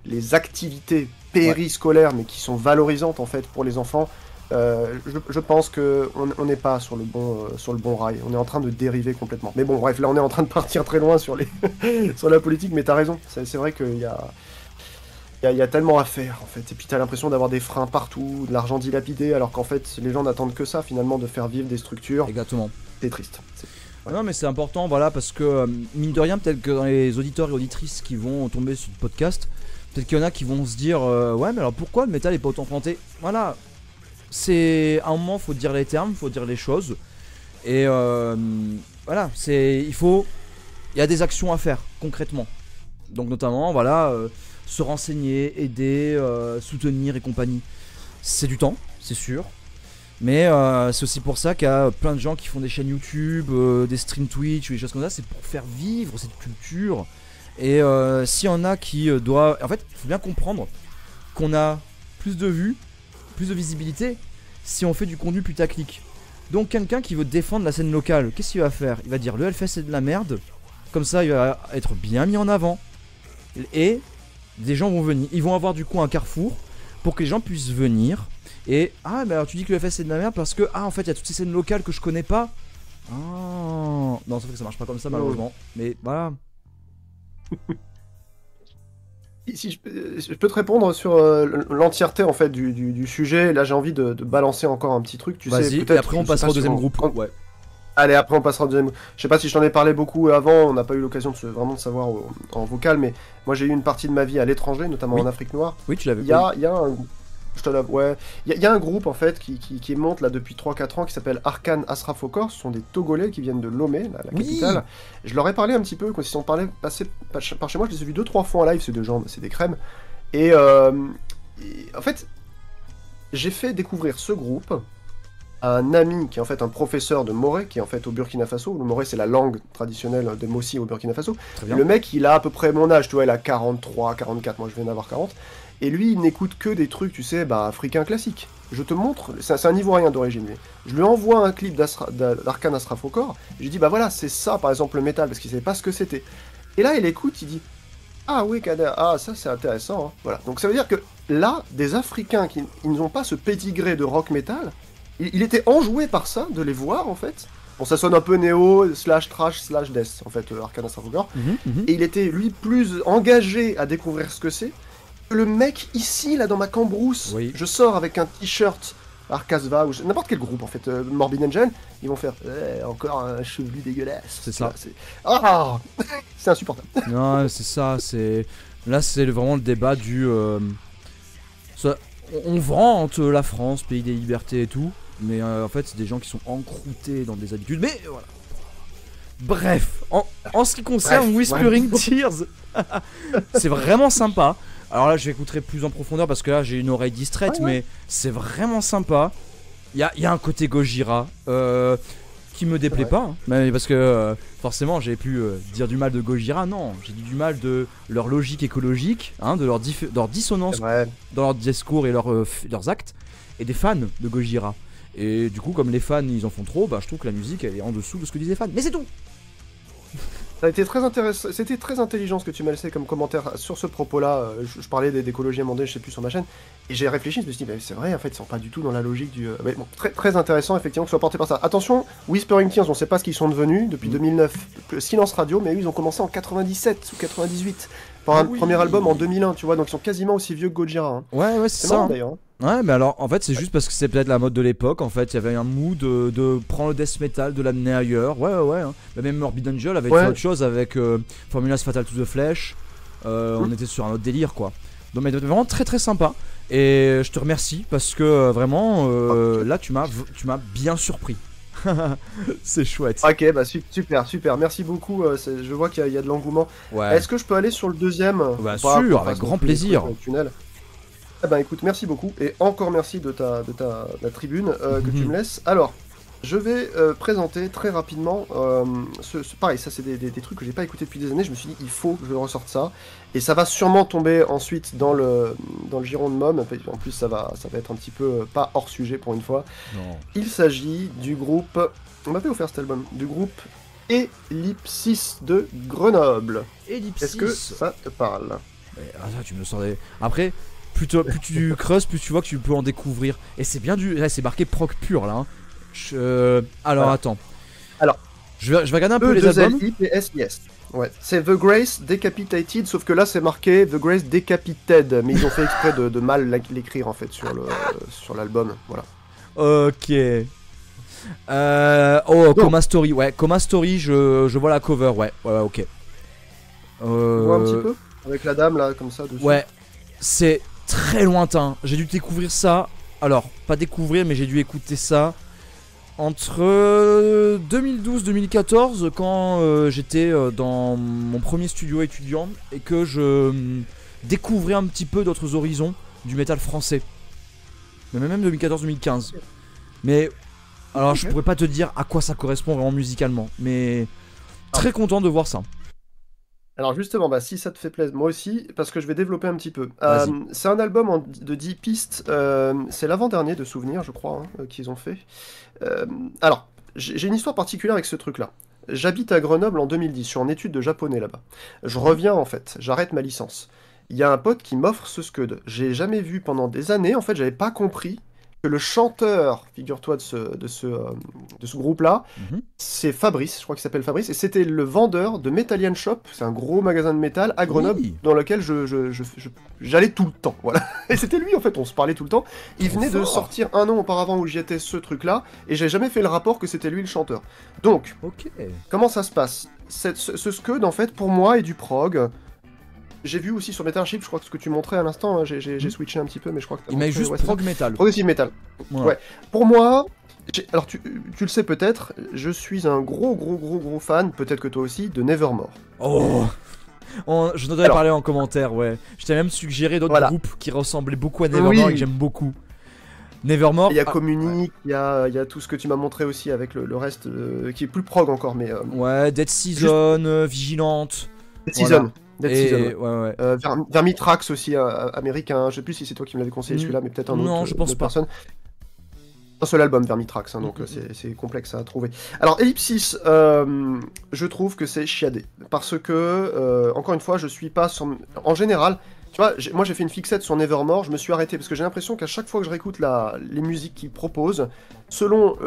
les activités périscolaires, mais qui sont valorisantes, en fait, pour les enfants. Je pense qu'on n'est pas sur le bon rail. On est en train de dériver complètement. Mais bon, bref, là, on est en train de partir très loin sur la politique, mais t'as raison. C'est vrai qu'il y a tellement à faire, en fait. Et puis t'as l'impression d'avoir des freins partout, de l'argent dilapidé, alors qu'en fait, les gens n'attendent que ça, finalement, de faire vivre des structures. Exactement. C'est triste. Non mais c'est important, voilà, parce que mine de rien, peut-être que dans les auditeurs et auditrices qui vont tomber sur le podcast, peut-être qu'il y en a qui vont se dire ouais mais alors pourquoi le métal est pas autant planté? Voilà, c'est à un moment faut dire les termes, faut dire les choses, et voilà, il y a des actions à faire concrètement, donc notamment voilà, se renseigner, aider, soutenir et compagnie. C'est du temps, c'est sûr. Mais c'est aussi pour ça qu'il y a plein de gens qui font des chaînes YouTube, des streams Twitch ou des choses comme ça. C'est pour faire vivre cette culture. Et s'il y en a qui doivent... En fait, il faut bien comprendre qu'on a plus de vues, plus de visibilité si on fait du contenu putaclic. Donc quelqu'un qui veut défendre la scène locale, qu'est-ce qu'il va faire? Il va dire le Hellfest c'est de la merde. Comme ça il va être bien mis en avant. Et des gens vont venir. Ils vont avoir du coup un carrefour pour que les gens puissent venir. Et ah mais alors tu dis que le FS c'est de la merde parce que en fait il y a toutes ces scènes locales que je connais pas. Non, sauf que ça marche pas comme ça malheureusement. Mais voilà. Si je peux te répondre sur l'entièreté en fait du sujet. Là j'ai envie de balancer encore un petit truc. Tu sais, peut-être. Et après on passera au deuxième groupe. Ouais. Allez, après on passera au deuxième. Je sais pas si je t'en ai parlé beaucoup avant, on n'a pas eu l'occasion vraiment de savoir en vocal, mais moi j'ai eu une partie de ma vie à l'étranger, notamment en Afrique noire. Oui, tu l'avais. Il y a un... Ouais. Il y a un groupe en fait qui monte là depuis 3-4 ans qui s'appelle Arkhan Asrafokor. Ce sont des Togolais qui viennent de Lomé, la capitale. Je leur ai parlé un petit peu quand ils sont passés par chez moi. Je les ai vus 2-3 fois en live. C'est des crèmes. Et en fait, j'ai fait découvrir ce groupe à un ami qui est en fait un professeur de Moré, qui est en fait au Burkina Faso. Le Moré c'est la langue traditionnelle de Mossi au Burkina Faso. Le mec il a à peu près mon âge, tu vois, il a 43, 44, moi je viens d'avoir 40. Et lui, il n'écoute que des trucs, tu sais, africains classiques. Je te montre, c'est un Ivoirien d'origine, lui. Je lui envoie un clip d'Arkhan Asrafokor, et je lui dis, bah voilà, c'est ça, par exemple, le métal, parce qu'il savait pas ce que c'était. Et là, il écoute, il dit, ah oui, Kader, ah, ça c'est intéressant, hein. Voilà. Donc ça veut dire que là, des Africains qui n'ont pas ce pédigré de rock métal, il était enjoué par ça, de les voir, en fait. Bon, ça sonne un peu néo, /trash, /death, en fait, Arkhan Asrafokor. Et il était, lui, plus engagé à découvrir ce que c'est. Le mec ici, là, dans ma cambrousse, je sors avec un t-shirt Arkasva ou n'importe quel groupe en fait, Morbid Angel, ils vont faire encore un chevelu dégueulasse. C'est ça. C'est insupportable. Non, c'est ça. Là, c'est vraiment le débat du. On vante la France, pays des libertés et tout, mais en fait, c'est des gens qui sont encroutés dans des habitudes. Mais voilà. Bref, en ce qui concerne Whispering Tears, c'est vraiment sympa. Alors là, je l'écouterai plus en profondeur parce que là, j'ai une oreille distraite, mais c'est vraiment sympa. Il y a un côté Gojira qui me déplaît pas, hein, mais parce que forcément, j'ai pu dire du mal de Gojira. Non, j'ai dit du mal de leur logique écologique, hein, de leur dissonance dans leur discours et leurs actes, et des fans de Gojira. Et du coup, comme les fans, ils en font trop, bah, je trouve que la musique, elle est en dessous de ce que disent les fans. Mais c'est tout. Ça a été très intéressant, c'était très intelligent ce que tu m'as laissé comme commentaire sur ce propos-là. Je parlais d'écologie à un moment donné, je sais plus sur ma chaîne, et j'ai réfléchi, je me suis dit, bah, c'est vrai, en fait, ils sont pas du tout dans la logique du. Mais bon, très intéressant, effectivement, que ce soit porté par ça. Attention, Whispering Tears, on sait pas ce qu'ils sont devenus depuis 2009. Silence Radio, mais eux, ils ont commencé en 97 ou 98. Par un premier album en 2001, tu vois, donc ils sont quasiment aussi vieux que Gojira. Hein. Ouais, C'est c'est ça. marrant d'ailleurs. Hein. Ouais, mais alors, en fait, c'est juste parce que c'est peut-être la mode de l'époque. En fait, il y avait un mood de prendre le death metal, de l'amener ailleurs. Ouais. Hein. Mais même Morbid Angel avait fait autre chose avec Formulas Fatal to the Flesh. On était sur un autre délire, quoi. Donc, mais vraiment très sympa. Et je te remercie parce que vraiment, là, tu m'as bien surpris. C'est chouette. Ok, bah super. Merci beaucoup. Je vois qu'il y a de l'engouement. Ouais. Est-ce que je peux aller sur le deuxième? Bien sûr, avec grand plaisir. Tunnel. Eh ben écoute, merci beaucoup et encore merci de la tribune que tu me laisses. Alors, je vais présenter très rapidement pareil, ça c'est des trucs que j'ai pas écouté depuis des années. Je me suis dit il faut que je ressorte ça et ça va sûrement tomber ensuite dans le giron de Mom. En plus ça va être un petit peu pas hors sujet pour une fois. Non. Il s'agit du groupe, on m'avait offert cet album, du groupe Ellipsis de Grenoble. Ellipsis. Est-ce que ça te parle? Tu me sors des. Après. Plus tu creuses, plus tu vois que tu peux en découvrir. Et c'est bien là, c'est marqué proc pur là. Hein. Alors attends. Alors, je vais regarder un peu les albums. Yes. Ouais, c'est The Grace Decapitated, sauf que là c'est marqué The Grace Decapitated, mais ils ont fait exprès de mal l'écrire en fait sur l'album. Voilà. Ok. Coma Story. Ouais, Coma Story, je vois la cover. Ouais, ok. Tu vois un petit peu avec la dame là comme ça dessus. Ouais, c'est très lointain. J'ai dû découvrir ça. Alors, pas découvrir, mais j'ai dû écouter ça entre 2012-2014 quand j'étais dans mon premier studio étudiant et que je découvrais un petit peu d'autres horizons du métal français. Mais même 2014-2015. Mais alors, je pourrais pas te dire à quoi ça correspond vraiment musicalement, mais très content de voir ça. Alors justement, si ça te fait plaisir, moi aussi, parce que je vais développer un petit peu. C'est un album de 10 pistes, c'est l'avant-dernier de Souvenirs, je crois, qu'ils ont fait. Alors, j'ai une histoire particulière avec ce truc-là. J'habite à Grenoble en 2010, je suis en études de japonais là-bas. Je reviens en fait, j'arrête ma licence. Il y a un pote qui m'offre ce Scud. J'ai jamais vu pendant des années, en fait, j'avais pas compris que le chanteur, figure-toi, de ce groupe-là, c'est Fabrice, je crois qu'il s'appelle Fabrice, et c'était le vendeur de Metallian Shop, c'est un gros magasin de métal à Grenoble, dans lequel j'allais tout le temps, voilà. Et c'était lui, en fait, on se parlait tout le temps. Il venait de sortir un an auparavant où j'y étais ce truc-là, et j'ai jamais fait le rapport que c'était lui le chanteur. Donc, comment ça se passe? Ce Scud, en fait, pour moi, est du prog. J'ai vu aussi sur Metal Ship, je crois que ce que tu montrais à l'instant, hein, j'ai switché un petit peu, mais je crois que il m'a juste prog metal. Progressive metal. Voilà. Ouais. Pour moi, alors tu le sais peut-être, je suis un gros fan, peut-être que toi aussi, de Nevermore. Oh, je t'en avais parlé en commentaire, ouais. Je t'ai même suggéré d'autres groupes qui ressemblaient beaucoup à Nevermore et que j'aime beaucoup. Nevermore. Il y a Communique, il y a tout ce que tu m'as montré aussi avec le reste qui est plus prog encore, mais. Ouais, Dead Season, Vigilante. Dead Season. Ouais. Vermitrax aussi, américain. Je sais plus si c'est toi qui me l'avais conseillé celui-là, mais peut-être un autre. Non, je pense pas. Personne. Un seul album, Vermitrax, hein, donc c'est complexe à trouver. Alors, Ellipsis, je trouve que c'est chiadé. Parce que, encore une fois, je suis pas sur. En général, tu vois, moi j'ai fait une fixette sur Nevermore, je me suis arrêté parce que j'ai l'impression qu'à chaque fois que je réécoute les musiques qu'ils proposent, selon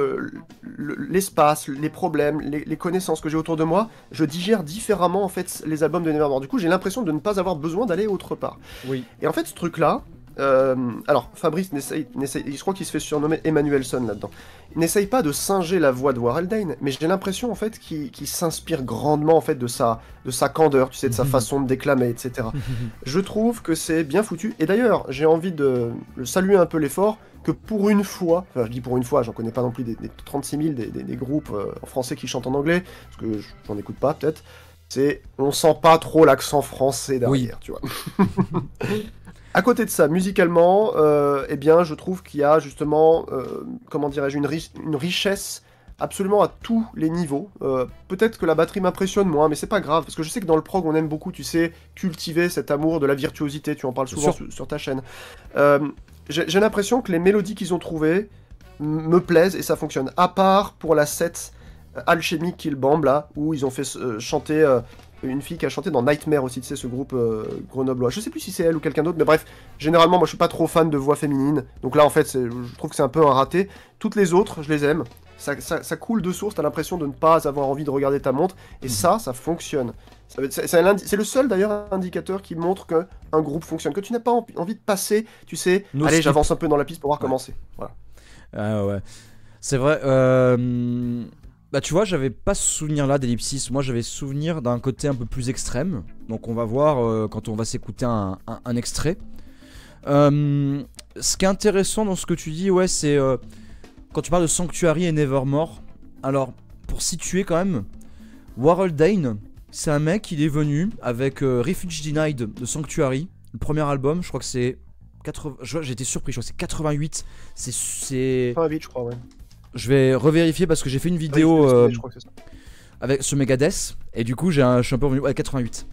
l'espace, les problèmes, les connaissances que j'ai autour de moi, je digère différemment en fait les albums de Nevermore. Du coup, j'ai l'impression de ne pas avoir besoin d'aller autre part. Oui. Et en fait, ce truc-là, alors Fabrice je crois qu'il se fait surnommer Emmanuelson là-dedans. Il n'essaye pas de singer la voix de Warhaldane, mais j'ai l'impression en fait qu'il s'inspire grandement en fait de sa candeur, tu sais, de sa façon de déclamer, etc. Je trouve que c'est bien foutu. Et d'ailleurs, j'ai envie de saluer un peu l'effort que pour une fois, enfin je dis pour une fois, j'en connais pas non plus des 36 000 des groupes en français qui chantent en anglais, parce que j'en écoute pas peut-être. On sent pas trop l'accent français derrière, tu vois. À côté de ça, musicalement, eh bien, je trouve qu'il y a justement, comment dirais-je, une richesse absolument à tous les niveaux. Peut-être que la batterie m'impressionne moins, mais c'est pas grave, parce que je sais que dans le prog, on aime beaucoup, tu sais, cultiver cet amour de la virtuosité, tu en parles souvent sur ta chaîne. J'ai l'impression que les mélodies qu'ils ont trouvées me plaisent et ça fonctionne. À part pour la 7, Alchemy Kill Bomb, là, où ils ont fait chanter une fille qui a chanté dans Nightmare aussi, tu sais, ce groupe grenoblois. Je sais plus si c'est elle ou quelqu'un d'autre, mais bref, généralement, moi je suis pas trop fan de voix féminine, donc là en fait, je trouve que c'est un peu un raté. Toutes les autres, je les aime. Ça coule de source, t'as l'impression de ne pas avoir envie de regarder ta montre, et ça fonctionne. C'est le seul d'ailleurs indicateur qui montre qu'un groupe fonctionne, que tu n'as pas envie de passer, tu sais, allez, j'avance un peu dans la piste pour voir comment c'est. Voilà. Ah ouais. C'est vrai. Bah tu vois, j'avais pas ce souvenir là d'Ellipsis. Moi j'avais souvenir d'un côté un peu plus extrême. Donc on va voir quand on va s'écouter un extrait. Ce qui est intéressant dans ce que tu dis, ouais, c'est quand tu parles de Sanctuary et Nevermore. Alors pour situer quand même, Warhol Dane, c'est un mec, il est venu avec Refuge Denied de Sanctuary, le premier album. Je crois que c'est 80... J'étais surpris, je crois que c'est 88. C'est 88 je crois, ouais. Je vais revérifier parce que j'ai fait une vidéo je crois que c'est ça. avec ce Megadeth et du coup je suis un peu revenu à 88.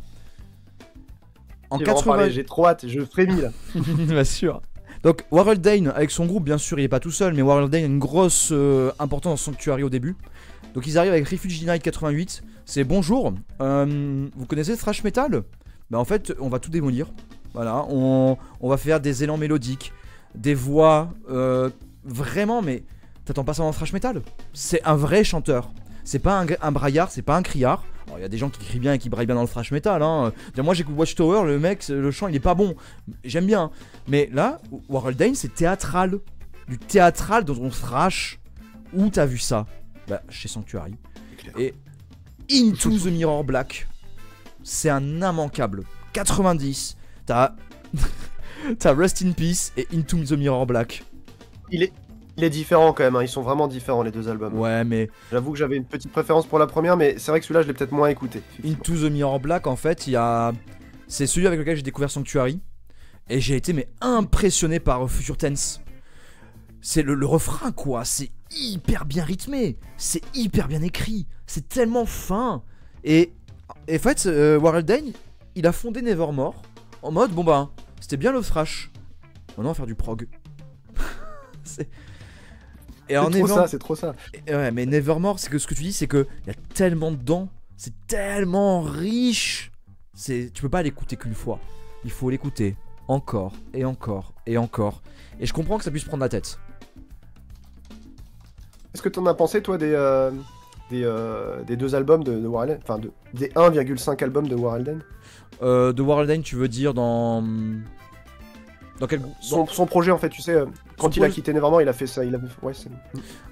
En 80, j'ai trop hâte, je frémis là. bien sûr. Donc Warhol Dane avec son groupe, bien sûr, il est pas tout seul, mais Warhol Dane a une grosse importance dans Sanctuary au début. Donc ils arrivent avec Refuge Denied 88. C'est bonjour. Vous connaissez thrash metal? Bah en fait, on va tout démolir. Voilà, on va faire des élans mélodiques, des voix vraiment, mais t'attends pas ça dans le thrash metal? C'est un vrai chanteur. C'est pas un braillard, c'est pas un criard. Alors il y a des gens qui crient bien et qui braillent bien dans le thrash metal. Hein. Moi j'écoute Watchtower, le mec, le chant il est pas bon. J'aime bien. Mais là, Warhol Dane c'est théâtral. Du théâtral dans ton thrash. Où t'as vu ça? Bah chez Sanctuary. Et Into the Mirror Black, c'est un immanquable. 90. T'as Rust in Peace et Into the Mirror Black. Il est différent quand même, hein. Ils sont vraiment différents les deux albums. Ouais, mais j'avoue que j'avais une petite préférence pour la première, mais c'est vrai que celui-là je l'ai peut-être moins écouté. Into the Mirror Black, en fait, c'est celui avec lequel j'ai découvert Sanctuary. Et j'ai été mais impressionné par Future Tense. C'est le refrain quoi, c'est hyper bien rythmé, c'est hyper bien écrit, c'est tellement fin. Et en fait, Warhol Dane, il a fondé Nevermore en mode bon bah, c'était bien le thrash. Maintenant on va faire du prog. c'est C'est trop ça. Ouais, mais Nevermore, c'est que ce que tu dis, c'est que il y a tellement dedans, c'est tellement riche. Tu peux pas l'écouter qu'une fois. Il faut l'écouter encore et encore et encore. Et je comprends que ça puisse prendre la tête. Est-ce que t'en as pensé toi des deux albums de Warhol Dane, enfin des 1,5 albums de Warhol Dane? De Warhol Dane, tu veux dire dans quel... son projet en fait, tu sais, quand il a quitté Nevermore, il a fait ça, ouais,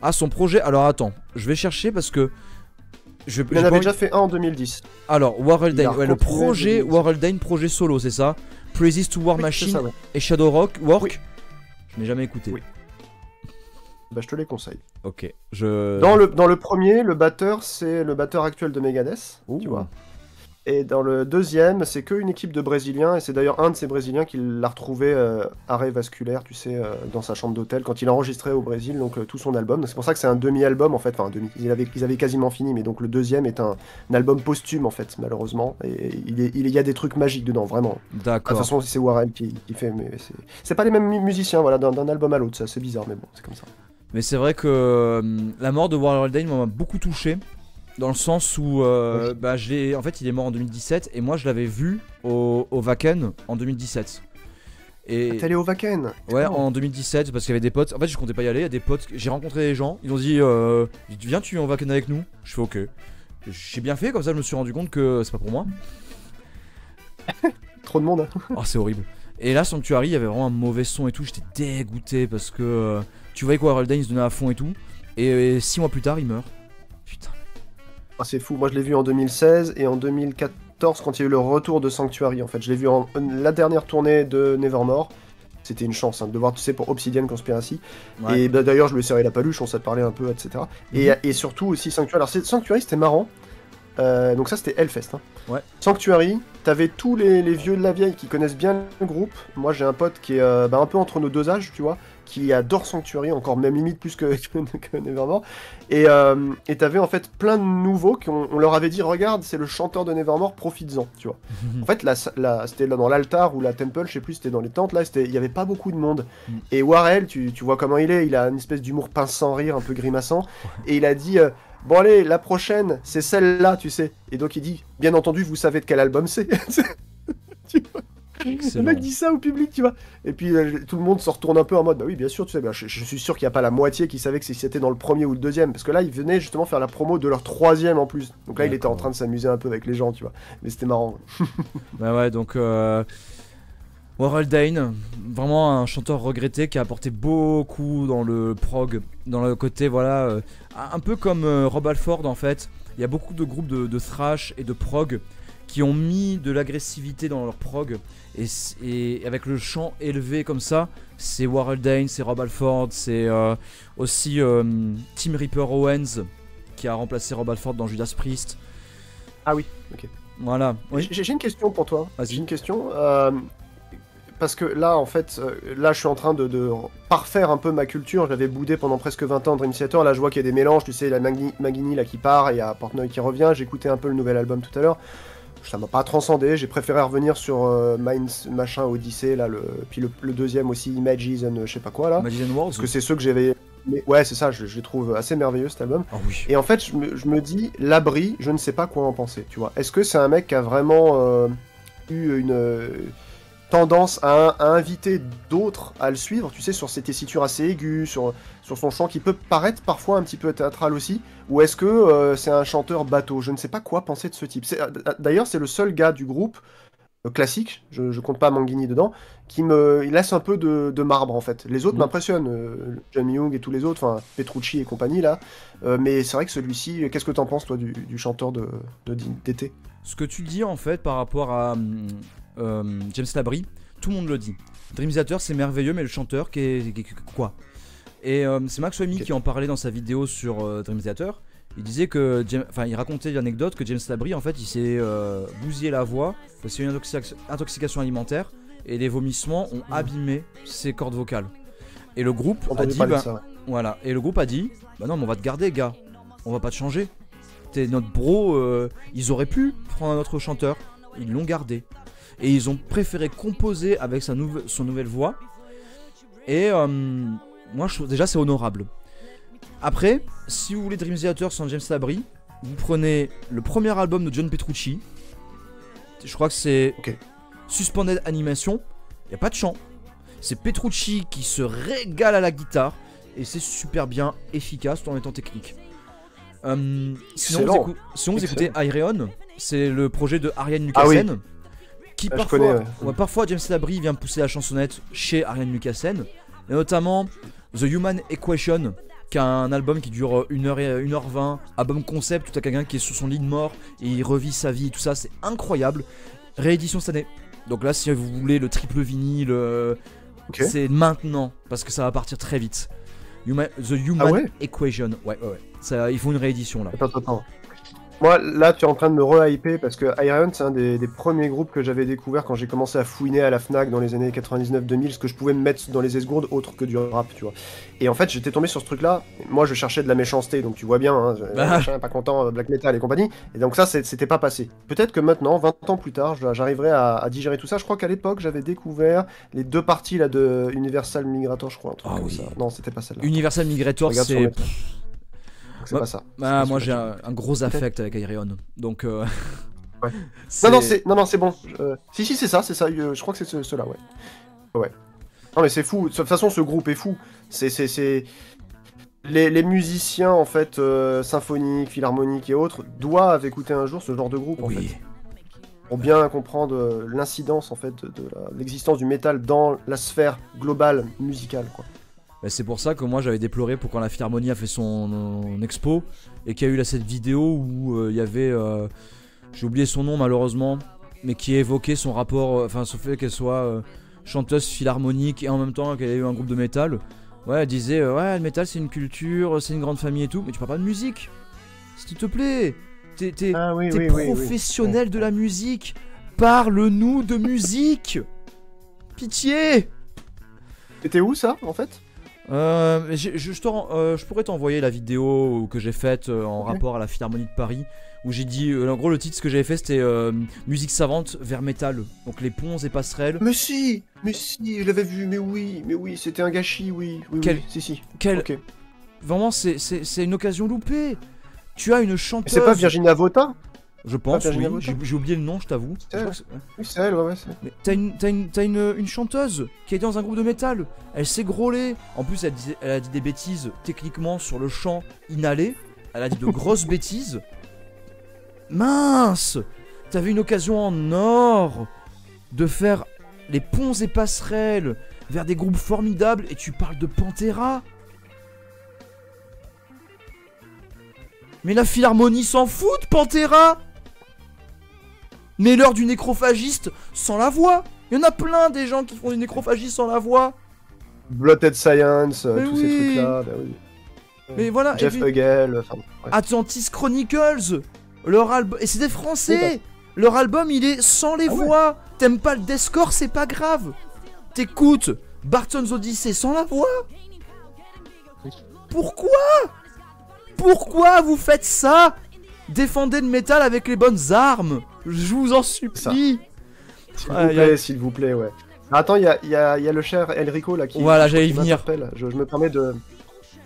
Ah, son projet, alors attends, je vais chercher parce que... Il en avait déjà fait un en 2010. Alors, Warhol Dane, ouais, le projet, Warhol Dane, projet solo, c'est ça? Praises to War Machine ça, ouais. Et Shadow Work, oui. Je n'ai jamais écouté. Oui. Bah je te les conseille. Ok, Dans le premier, le batteur, c'est le batteur actuel de Megadeth, tu vois. Et dans le deuxième, c'est qu'une équipe de Brésiliens, et c'est d'ailleurs un de ces Brésiliens qui l'a retrouvé arrêt vasculaire, tu sais, dans sa chambre d'hôtel, quand il a enregistré au Brésil, donc tout son album. C'est pour ça que c'est un demi-album, en fait, enfin, ils avaient quasiment fini, mais donc le deuxième est un album posthume, en fait, malheureusement, et il y a des trucs magiques dedans, vraiment. D'accord. De toute façon, c'est Warhol qui fait, mais c'est pas les mêmes musiciens, voilà, d'un album à l'autre, c'est assez bizarre, mais bon, c'est comme ça. Mais c'est vrai que la mort de Warhol Dane m'a beaucoup touché. Dans le sens où bah, en fait il est mort en 2017 et moi je l'avais vu au Wacken en 2017. Et t'es allé au Wacken? Ouais, en 2017 parce qu'il y avait des potes. En fait je comptais pas y aller, il y a des potes, j'ai rencontré des gens, ils ont dit viens tu es en Wacken avec nous. Je fais ok. J'ai bien fait, comme ça je me suis rendu compte que c'est pas pour moi. Trop de monde. Oh c'est horrible. Et là Sanctuary, il y avait vraiment un mauvais son et tout, j'étais dégoûté parce que tu voyais que Warhol Dane se donnait à fond et tout. Et 6 mois plus tard il meurt. Putain. Ah, c'est fou, moi je l'ai vu en 2016 et en 2014 quand il y a eu le retour de Sanctuary en fait. Je l'ai vu la dernière tournée de Nevermore. C'était une chance de le voir, tu sais, pour Obsidian Conspiracy. Ouais. Et bah, d'ailleurs je lui ai serré la paluche, on s'est parlé un peu, etc. Et surtout aussi Sanctuary. Alors Sanctuary c'était marrant. Donc ça c'était Hellfest. Hein. Ouais. Sanctuary, t'avais tous les vieux de la vieille qui connaissent bien le groupe. Moi j'ai un pote qui est un peu entre nos deux âges, tu vois, qui adore Sanctuary, encore même limite plus que Nevermore. Et t'avais en fait plein de nouveaux qui on leur avait dit regarde, c'est le chanteur de Nevermore, profites-en, tu vois. En fait c'était là dans l'altar ou la temple, je sais plus, c'était dans les tentes, là il y avait pas beaucoup de monde. Et Warhol, tu vois comment il est, il a une espèce d'humour pince sans rire, un peu grimaçant. Et il a dit bon allez, la prochaine, c'est celle-là, tu sais. Et donc il dit, bien entendu, vous savez de quel album c'est. Tu vois. Le mec dit ça au public, tu vois. Et puis tout le monde se retourne un peu en mode, bah oui, bien sûr, tu sais, bah, je suis sûr qu'il n'y a pas la moitié qui savait que c'était dans le premier ou le deuxième. Parce que là, ils venaient justement faire la promo de leur troisième en plus. Donc là, il était en train de s'amuser un peu avec les gens, tu vois. Mais c'était marrant. Bah ouais, donc Warhol Dane, vraiment un chanteur regretté qui a apporté beaucoup dans le prog, dans le côté, voilà, un peu comme Rob Halford en fait. Il y a beaucoup de groupes de thrash et de prog qui ont mis de l'agressivité dans leur prog, et avec le chant élevé comme ça, c'est Warhol Dane, c'est Rob Halford, c'est aussi Tim Reaper Owens qui a remplacé Rob Halford dans Judas Priest. Ah oui, ok. Voilà. Oui. J'ai une question pour toi. Vas-y. J'ai une question. Parce que là, en fait, là, je suis en train de parfaire un peu ma culture. J'avais boudé pendant presque 20 ans Dream Theater. Là, je vois qu'il y a des mélanges. Tu sais, la Maghini là qui part, et il y a Portnoy qui revient. J'ai écouté un peu le nouvel album tout à l'heure. Ça m'a pas transcendé. J'ai préféré revenir sur Minds, machin, Odyssey, là, puis le deuxième aussi, Images and je sais pas quoi, là. Images and Worlds. Parce que c'est ceux que j'avais... Mais ouais, c'est ça, je les trouve assez merveilleux cet album. Oh oui. Et en fait, je me dis, l'abri, je ne sais pas quoi en penser, tu vois. Est-ce que c'est un mec qui a vraiment eu une tendance à inviter d'autres à le suivre, tu sais, sur ses tessitures assez aiguës, sur son chant qui peut paraître parfois un petit peu théâtral aussi, ou est-ce que c'est un chanteur bateau? Je ne sais pas quoi penser de ce type. D'ailleurs, c'est le seul gars du groupe classique, je compte pas Manghini dedans, il laisse un peu de marbre en fait. Les autres m'impressionnent, John Young et tous les autres, enfin Petrucci et compagnie là, mais c'est vrai que celui-ci, qu'est-ce que t'en penses toi du chanteur d'été? Ce que tu dis en fait par rapport à James Labrie, tout le monde le dit. Dream Theater c'est merveilleux, mais le chanteur quoi? Et c'est Max Wemy qui en parlait dans sa vidéo sur Dream Theater. Il disait que, il racontait l'anecdote que James Labrie en fait il s'est bousillé la voix parce qu'il y a eu une intoxication alimentaire et les vomissements ont abîmé ses cordes vocales. Et le groupe a dit voilà, et le groupe a dit bah non mais on va te garder gars, on va pas te changer. T'es notre bro, ils auraient pu prendre un autre chanteur, ils l'ont gardé. Et ils ont préféré composer avec son nouvelle voix. Et moi je trouve déjà c'est honorable. Après, si vous voulez Dream Theater sans James Labrie, vous prenez le premier album de John Petrucci. Je crois que c'est Suspended Animation. Il n'y a pas de chant. C'est Petrucci qui se régale à la guitare. Et c'est super bien efficace tout en étant technique. Sinon, vous écoutez Ayreon, c'est le projet de Ariane Lucassen. Ah oui. Qui parfois James Labrie vient pousser la chansonnette chez Ariane Lucassen. Et notamment The Human Equation, qui a un album qui dure 1h20, album concept, tout à quelqu'un qui est sous son lit de mort et il revit sa vie et tout ça, c'est incroyable. Réédition cette année. Donc là, si vous voulez le triple vinyle, c'est maintenant, parce que ça va partir très vite. The Human Equation, ouais. Ça, il faut une réédition là. Attends. Moi, là, tu es en train de me re-hyper parce que Ayreon, c'est un des premiers groupes que j'avais découvert quand j'ai commencé à fouiner à la Fnac dans les années 99-2000, ce que je pouvais me mettre dans les esgourdes autre que du rap, tu vois. Et en fait, j'étais tombé sur ce truc-là. Moi, je cherchais de la méchanceté, donc tu vois bien, hein, machin, pas content, black metal et compagnie. Et donc ça, c'était pas passé. Peut-être que maintenant, 20 ans plus tard, j'arriverai à digérer tout ça. Je crois qu'à l'époque, j'avais découvert les deux parties là de Universal Migrator, je crois, un truc comme ça. Non, c'était pas celle-là. Universal Migrator, c'est... C'est pas ça. Moi j'ai un gros affect avec Ayreon, donc ouais. Non, c'est bon. Si, c'est ça, je crois que c'est cela, ouais. Non mais c'est fou, de toute façon ce groupe est fou. C'est... Les musiciens en fait, symphoniques, philharmoniques et autres, doivent écouter un jour ce genre de groupe en fait. Pour bien comprendre l'incidence en fait de l'existence du métal dans la sphère globale musicale, quoi. Bah c'est pour ça que moi j'avais déploré pour quand la Philharmonie a fait son expo et qu'il y a eu cette vidéo où il y avait, j'ai oublié son nom malheureusement, mais qui évoquait son rapport, enfin ce fait qu'elle soit chanteuse philharmonique et en même temps qu'elle ait eu un groupe de métal. Ouais, elle disait ouais le métal c'est une culture, c'est une grande famille et tout, mais tu parles pas de musique, s'il te plaît. T'es professionnel de la musique, parle-nous de musique. Pitié. C'était où ça en fait? Je pourrais t'envoyer la vidéo que j'ai faite en rapport à la Philharmonie de Paris, où j'ai dit, en gros le titre ce que j'avais fait c'était musique savante vers métal, donc les ponts et passerelles. Mais si, je l'avais vu, mais oui, c'était un gâchis, oui, si. Vraiment c'est une occasion loupée. Tu as une Mais chanteuse. c'est pas Virginia Vota? Je pense, Virginia oui. Woolf. J'ai oublié le nom, je t'avoue. C'est Je elle. crois que Oui, c'est elle, ouais. Mais t'as une chanteuse qui est dans un groupe de métal. Elle s'est grôlée. En plus, elle a dit des bêtises techniquement sur le chant inhalé. Elle a dit de grosses bêtises. Mince! T'avais une occasion en or de faire les ponts et passerelles vers des groupes formidables et tu parles de Pantera? Mais la Philharmonie s'en fout de Pantera! Mais l'heure du nécrophagiste sans la voix. Il y en a plein des gens qui font du nécrophagie sans la voix. Blooded Science, Mais tous oui. ces trucs-là, bah oui. Mais voilà. Jeff et puis, Hugel, enfin... ouais. Atlantis Chronicles. Leur album. Et c'est des Français. Oui, Leur album il est sans les Ah ouais. voix. T'aimes pas le deathcore, c'est pas grave. T'écoutes Barton's Odyssey sans la voix. Pourquoi? Pourquoi vous faites ça? Défendez le métal avec les bonnes armes. Je vous en supplie. S'il vous plaît, ouais. Attends, il y a le cher Enrico là qui... Voilà, j'allais y qui venir. m'interpelle. Je me permets de...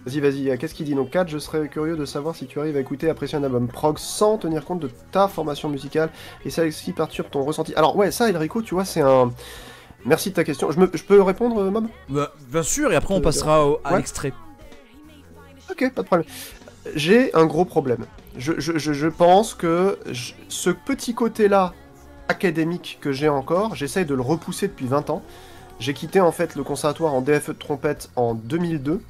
Vas-y, qu'est-ce qu'il dit? Donc 4, je serais curieux de savoir si tu arrives à écouter et apprécier un album prog sans tenir compte de ta formation musicale et ça qui perturbe ton ressenti. Alors ouais, ça Enrico, tu vois, c'est un... Merci de ta question. Je peux répondre, Mob? Bah, bien sûr, et après on passera à Ouais. l'extrait. Ok, pas de problème. J'ai un gros problème. Je pense que ce petit côté-là, académique que j'ai encore, j'essaye de le repousser depuis 20 ans. J'ai quitté en fait le conservatoire en DFE de trompette en 2002.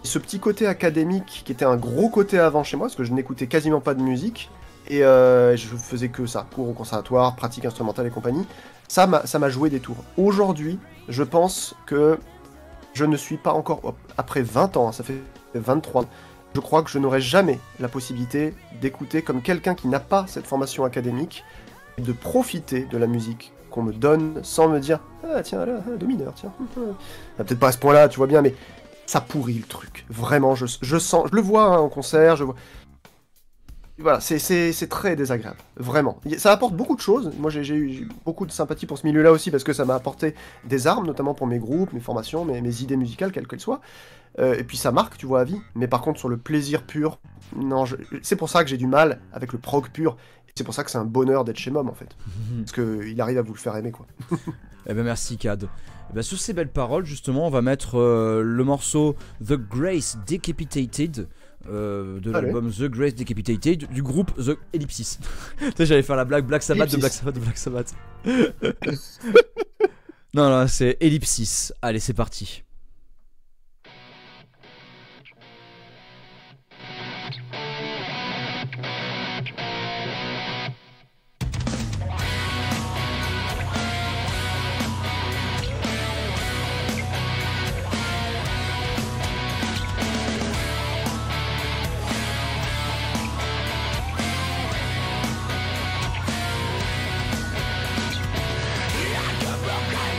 Et ce petit côté académique, qui était un gros côté avant chez moi, parce que je n'écoutais quasiment pas de musique, et je faisais que ça, cours au conservatoire, pratique instrumentale et compagnie, ça m'a joué des tours. Aujourd'hui, je pense que je ne suis pas encore, après 20 ans, hein, ça fait 23 ans, je crois que je n'aurai jamais la possibilité d'écouter comme quelqu'un qui n'a pas cette formation académique, et de profiter de la musique qu'on me donne sans me dire « Ah tiens, là, do mineur, tiens. » Peut-être pas à ce point-là, tu vois bien, mais ça pourrit le truc. Vraiment, je sens, je le vois hein, en concert, je vois... Voilà, c'est très désagréable, vraiment. Ça apporte beaucoup de choses. Moi, j'ai eu beaucoup de sympathie pour ce milieu-là aussi, parce que ça m'a apporté des armes, notamment pour mes groupes, mes formations, mes idées musicales, quelles qu'elles soient. Et puis ça marque, tu vois, à vie. Mais par contre, sur le plaisir pur, non, c'est pour ça que j'ai du mal avec le prog pur. Et c'est pour ça que c'est un bonheur d'être chez Mom, en fait. Parce qu'il arrive à vous le faire aimer, quoi. Eh ben merci Cad. Eh ben, sur ces belles paroles, justement, on va mettre le morceau The Grace Decapitated. De l'album The Grace Decapitated du groupe The Ellipsis. Tu sais, j'allais faire la blague Black Sabbath de Black Sabbath. Non, c'est Ellipsis. Allez, c'est parti.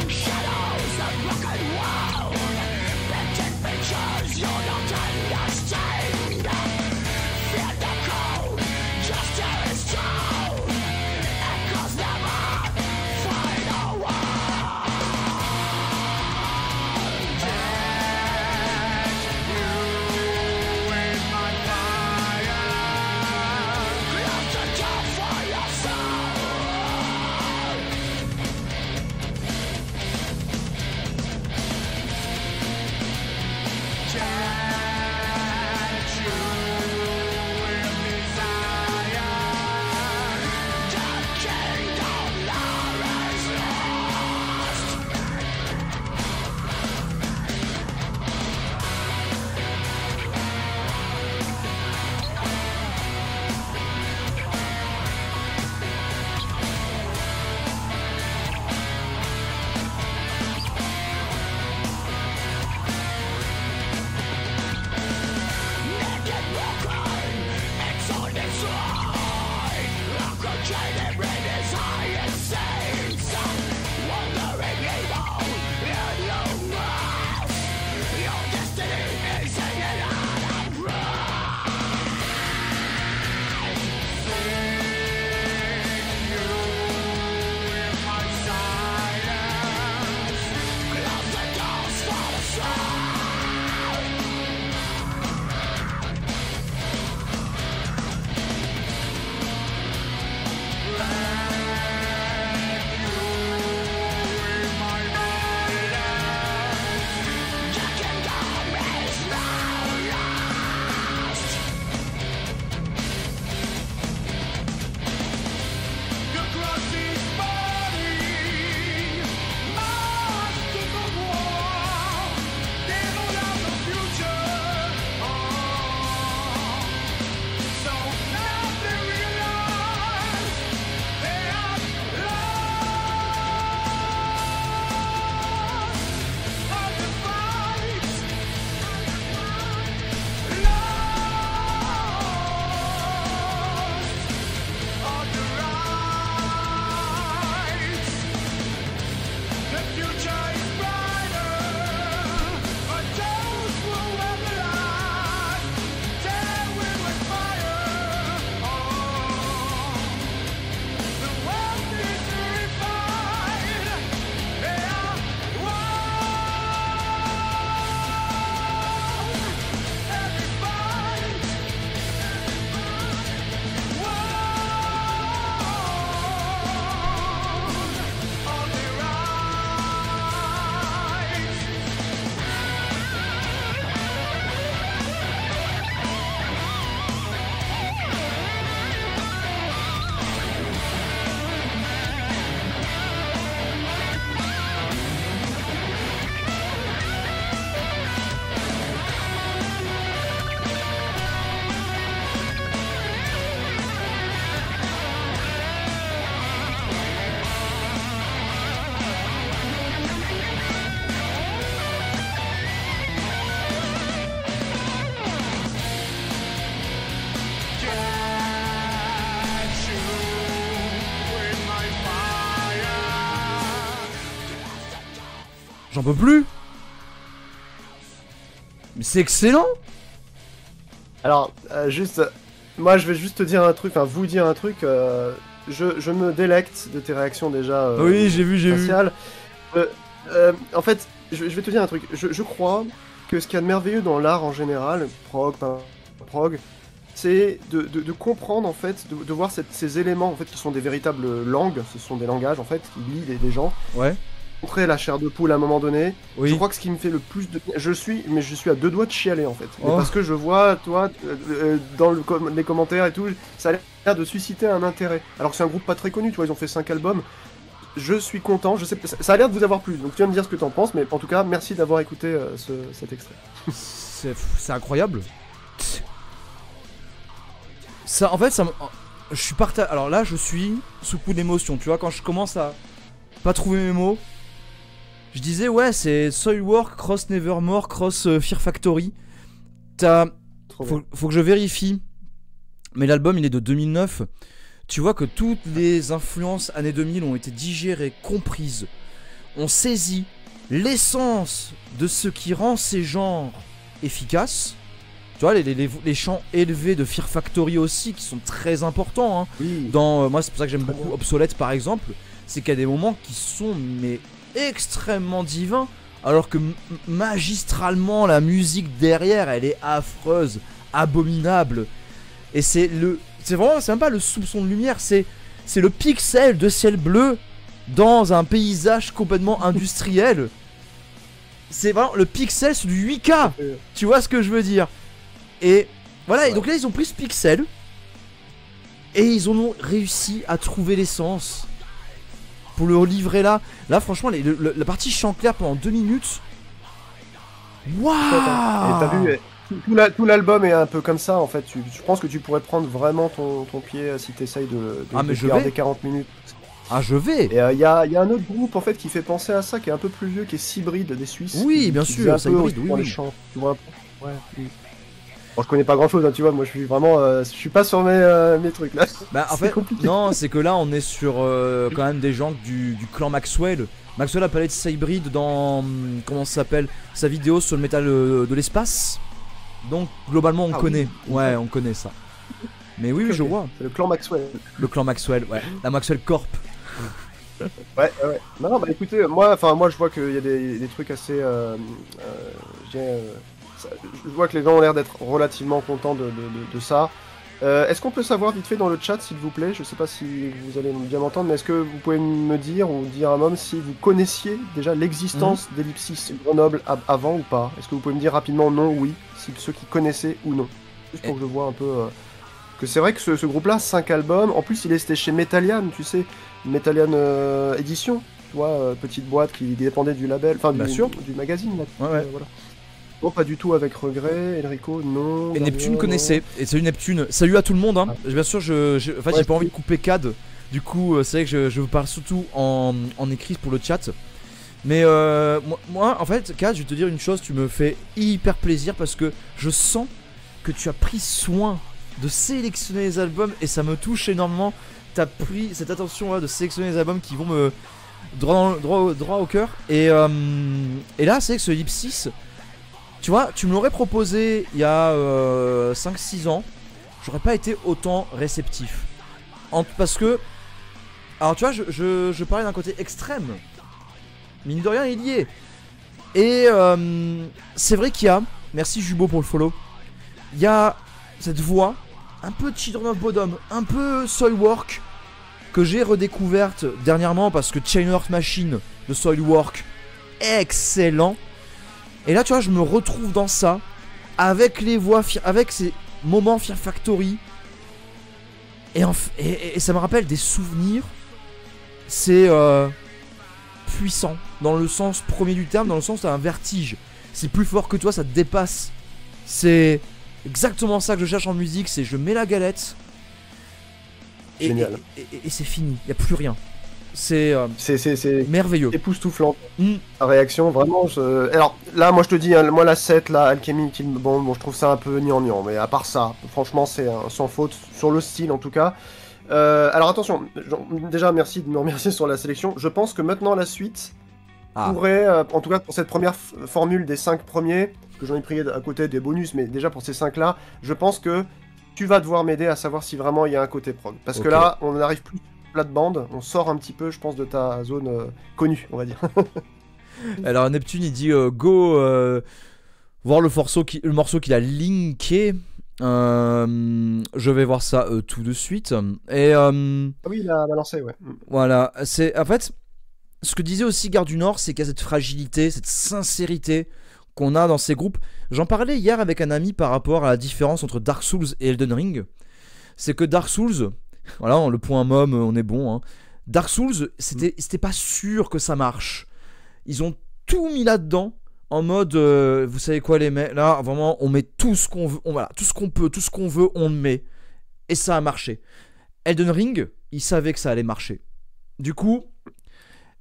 Shadows of rock and roll. J'en peux plus. Mais c'est excellent. Alors, juste, moi je vais juste te dire un truc, enfin vous dire un truc, je me délecte de tes réactions déjà Oui, j'ai vu. faciales. En fait, je vais te dire un truc, je crois que ce qu'il y a de merveilleux dans l'art en général, prog, pas prog, c'est de comprendre en fait, de voir ces éléments en fait qui sont des véritables langues, ce sont des langages en fait qui lient les gens. Ouais. Montrer la chair de poule à un moment donné. Oui. Je crois que ce qui me fait le plus de... Je suis à 2 doigts de chialer en fait. Mais Oh. parce que je vois, toi, dans les commentaires et tout, ça a l'air de susciter un intérêt. Alors que c'est un groupe pas très connu, tu vois, ils ont fait 5 albums. Je suis content, je sais, ça a l'air de vous avoir plu. Donc tu viens me dire ce que t'en penses, mais en tout cas, merci d'avoir écouté cet extrait. C'est incroyable. Ça, en fait, ça me... Je suis partagé. Alors là, je suis sous coup d'émotion. Tu vois, quand je commence à pas trouver mes mots, je disais, ouais, c'est Soilwork, Cross Nevermore, Cross Fear Factory. Faut que je vérifie. Mais l'album, il est de 2009. Tu vois que toutes les influences années 2000 ont été digérées, comprises. On saisit l'essence de ce qui rend ces genres efficaces. Tu vois, les chants élevés de Fear Factory aussi, qui sont très importants. Hein. Oui. Moi, c'est pour ça que j'aime beaucoup Obsolete, par exemple. C'est qu'il y a des moments qui sont mais extrêmement divins, alors que magistralement, la musique derrière, elle est affreuse, abominable. Et c'est même pas le soupçon de lumière, c'est le pixel de ciel bleu dans un paysage complètement industriel. C'est vraiment le pixel sur du 8K. Tu vois ce que je veux dire? Et voilà, et donc là ils ont pris ce pixel et ils ont réussi à trouver l'essence pour le livrer là. Là franchement la partie chant clair pendant 2 minutes. Waouh! Et t'as vu, tout l'album est un peu comme ça en fait. Je pense que tu pourrais prendre vraiment ton pied si t'essayes de garder 40 minutes. Ah, je vais. Et il y a un autre groupe en fait qui fait penser à ça, qui est un peu plus vieux, qui est Seabreed des Suisses. Oui, bien sûr, c'est Seabreed, oui. Les chants, tu vois. Ouais. Bon, je connais pas grand chose, hein, tu vois. Moi, je suis vraiment, je suis pas sur mes trucs là. Bah, en fait, compliqué. Non, c'est que là, on est sur quand même des gens du clan Maxwell. Maxwell a parlé de Seabreed dans comment ça s'appelle, sa vidéo sur le métal de l'espace. Donc globalement, on connaît. Oui. Ouais, on connaît ça. Mais oui, je vois. C'est le clan Maxwell. Le clan Maxwell, ouais. La Maxwell Corp. Ouais. Non, bah écoutez, moi je vois qu'il y a des trucs assez. Je vois que les gens ont l'air d'être relativement contents de ça. Est-ce qu'on peut savoir vite fait dans le chat, s'il vous plaît, je sais pas si vous allez bien m'entendre, mais est-ce que vous pouvez me dire ou dire à Mom si vous connaissiez déjà l'existence d'Ellipsis Grenoble avant ou pas? Est-ce que vous pouvez me dire rapidement non ou oui, si ceux qui connaissaient ou non? Juste pour que je vois un peu... que c'est vrai que ce groupe-là, 5 albums, en plus c'était chez Metallian, tu sais, Metallian Édition, tu vois, petite boîte qui dépendait du label, enfin du magazine, là. Ouais. Voilà. Non, pas du tout avec regret, Enrico, non. Et Neptune connaissait, et salut Neptune, salut à tout le monde, hein. Bien sûr, en fait, j'ai pas envie de couper CAD, du coup, c'est vrai que je vous parle surtout en écrit pour le chat. Mais moi, en fait, CAD, je vais te dire une chose, tu me fais hyper plaisir parce que je sens que tu as pris soin de sélectionner les albums et ça me touche énormément. T'as pris cette attention de sélectionner les albums qui vont me droit au cœur. Et là, c'est que ce Ellipsis, tu vois, tu me l'aurais proposé il y a 5-6 ans, j'aurais pas été autant réceptif. Parce que, alors tu vois, je parlais d'un côté extrême. Mine de rien, il y est. Et c'est vrai qu'il y a, merci Jubo pour le follow, il y a cette voix un peu Children of Bodom, un peu Soilwork, que j'ai redécouverte dernièrement parce que Chain Earth Machine de Soilwork, excellent. Et là, tu vois, je me retrouve dans ça, avec les voix, avec ces moments Fear Factory. Et ça me rappelle des souvenirs. C'est puissant, dans le sens premier du terme, dans le sens où t'as un vertige. C'est plus fort que toi, ça te dépasse. C'est exactement ça que je cherche en musique, c'est je mets la galette. Génial. Et c'est fini, y a plus rien. C'est merveilleux. Époustouflant. La réaction, vraiment. Alors là, moi je te dis, hein, moi la 7, la Alchemy, bon, je trouve ça un peu gnangnan, mais à part ça, franchement, c'est sans faute sur le style en tout cas. Alors attention, déjà merci de me remercier sur la sélection. Je pense que maintenant la suite, Ah, pourrait, en tout cas pour cette première formule des 5 premiers, parce que j'en ai pris à côté des bonus, mais déjà pour ces 5 là, je pense que tu vas devoir m'aider à savoir si vraiment il y a un côté prog. Parce que ok. là, on n'arrive plus plate-bande, on sort un petit peu, je pense, de ta zone connue, on va dire. Alors Neptune il dit go voir le morceau qu'il a linké. Je vais voir ça tout de suite. Et Ah oui, il a balancé, ouais. voilà, c'est en fait ce que disait aussi Gare du Nord, c'est qu'il y a cette fragilité, cette sincérité qu'on a dans ces groupes. J'en parlais hier avec un ami par rapport à la différence entre Dark Souls et Elden Ring. C'est que Dark Souls, voilà, le point mom, on est bon. Hein. Dark Souls, c'était pas sûr que ça marche. Ils ont tout mis là-dedans en mode, vous savez quoi les mecs, là vraiment on met tout ce qu'on veut, voilà, tout ce qu'on peut, tout ce qu'on veut, on le met. Et ça a marché. Elden Ring, ils savaient que ça allait marcher. Du coup,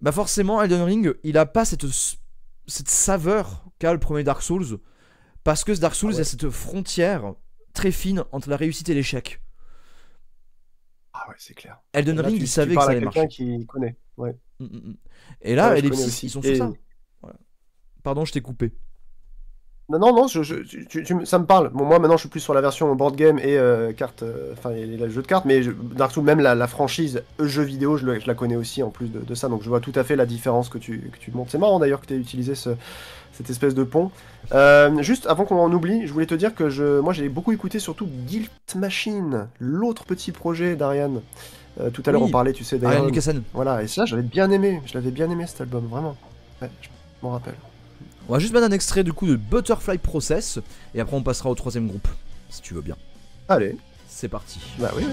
bah forcément Elden Ring, il a pas cette saveur qu'a le premier Dark Souls, parce que ce Dark Souls, il y a cette frontière très fine entre la réussite et l'échec. Ah ouais, c'est clair. Elden Là, Ring, tu il savait que parles ça à allait quelqu'un marcher. qui connaît, ouais. Et là, Ouais, je connais Ellipsis, aussi. ils sont sur ça. Voilà. Pardon, je t'ai coupé. Non, ça me parle. Bon, moi maintenant je suis plus sur la version board game et carte, enfin et le jeu de cartes, mais Dark Souls, même la franchise jeu vidéo, je la connais aussi en plus de ça, donc je vois tout à fait la différence que tu montres. C'est marrant d'ailleurs que tu aies utilisé cette espèce de pont. Juste avant qu'on en oublie, je voulais te dire que moi j'ai beaucoup écouté surtout Guilt Machine, l'autre petit projet d'Ariane. Tout à l'heure on Oui, parlait, tu sais, Ariane d'Iron. Lucassen. Voilà, et ça j'avais bien aimé, je l'avais bien aimé cet album, vraiment. Ouais, je m'en rappelle. On va juste mettre un extrait du coup de Butterfly Process, et après on passera au troisième groupe, si tu veux bien. Allez, C'est parti. bah oui.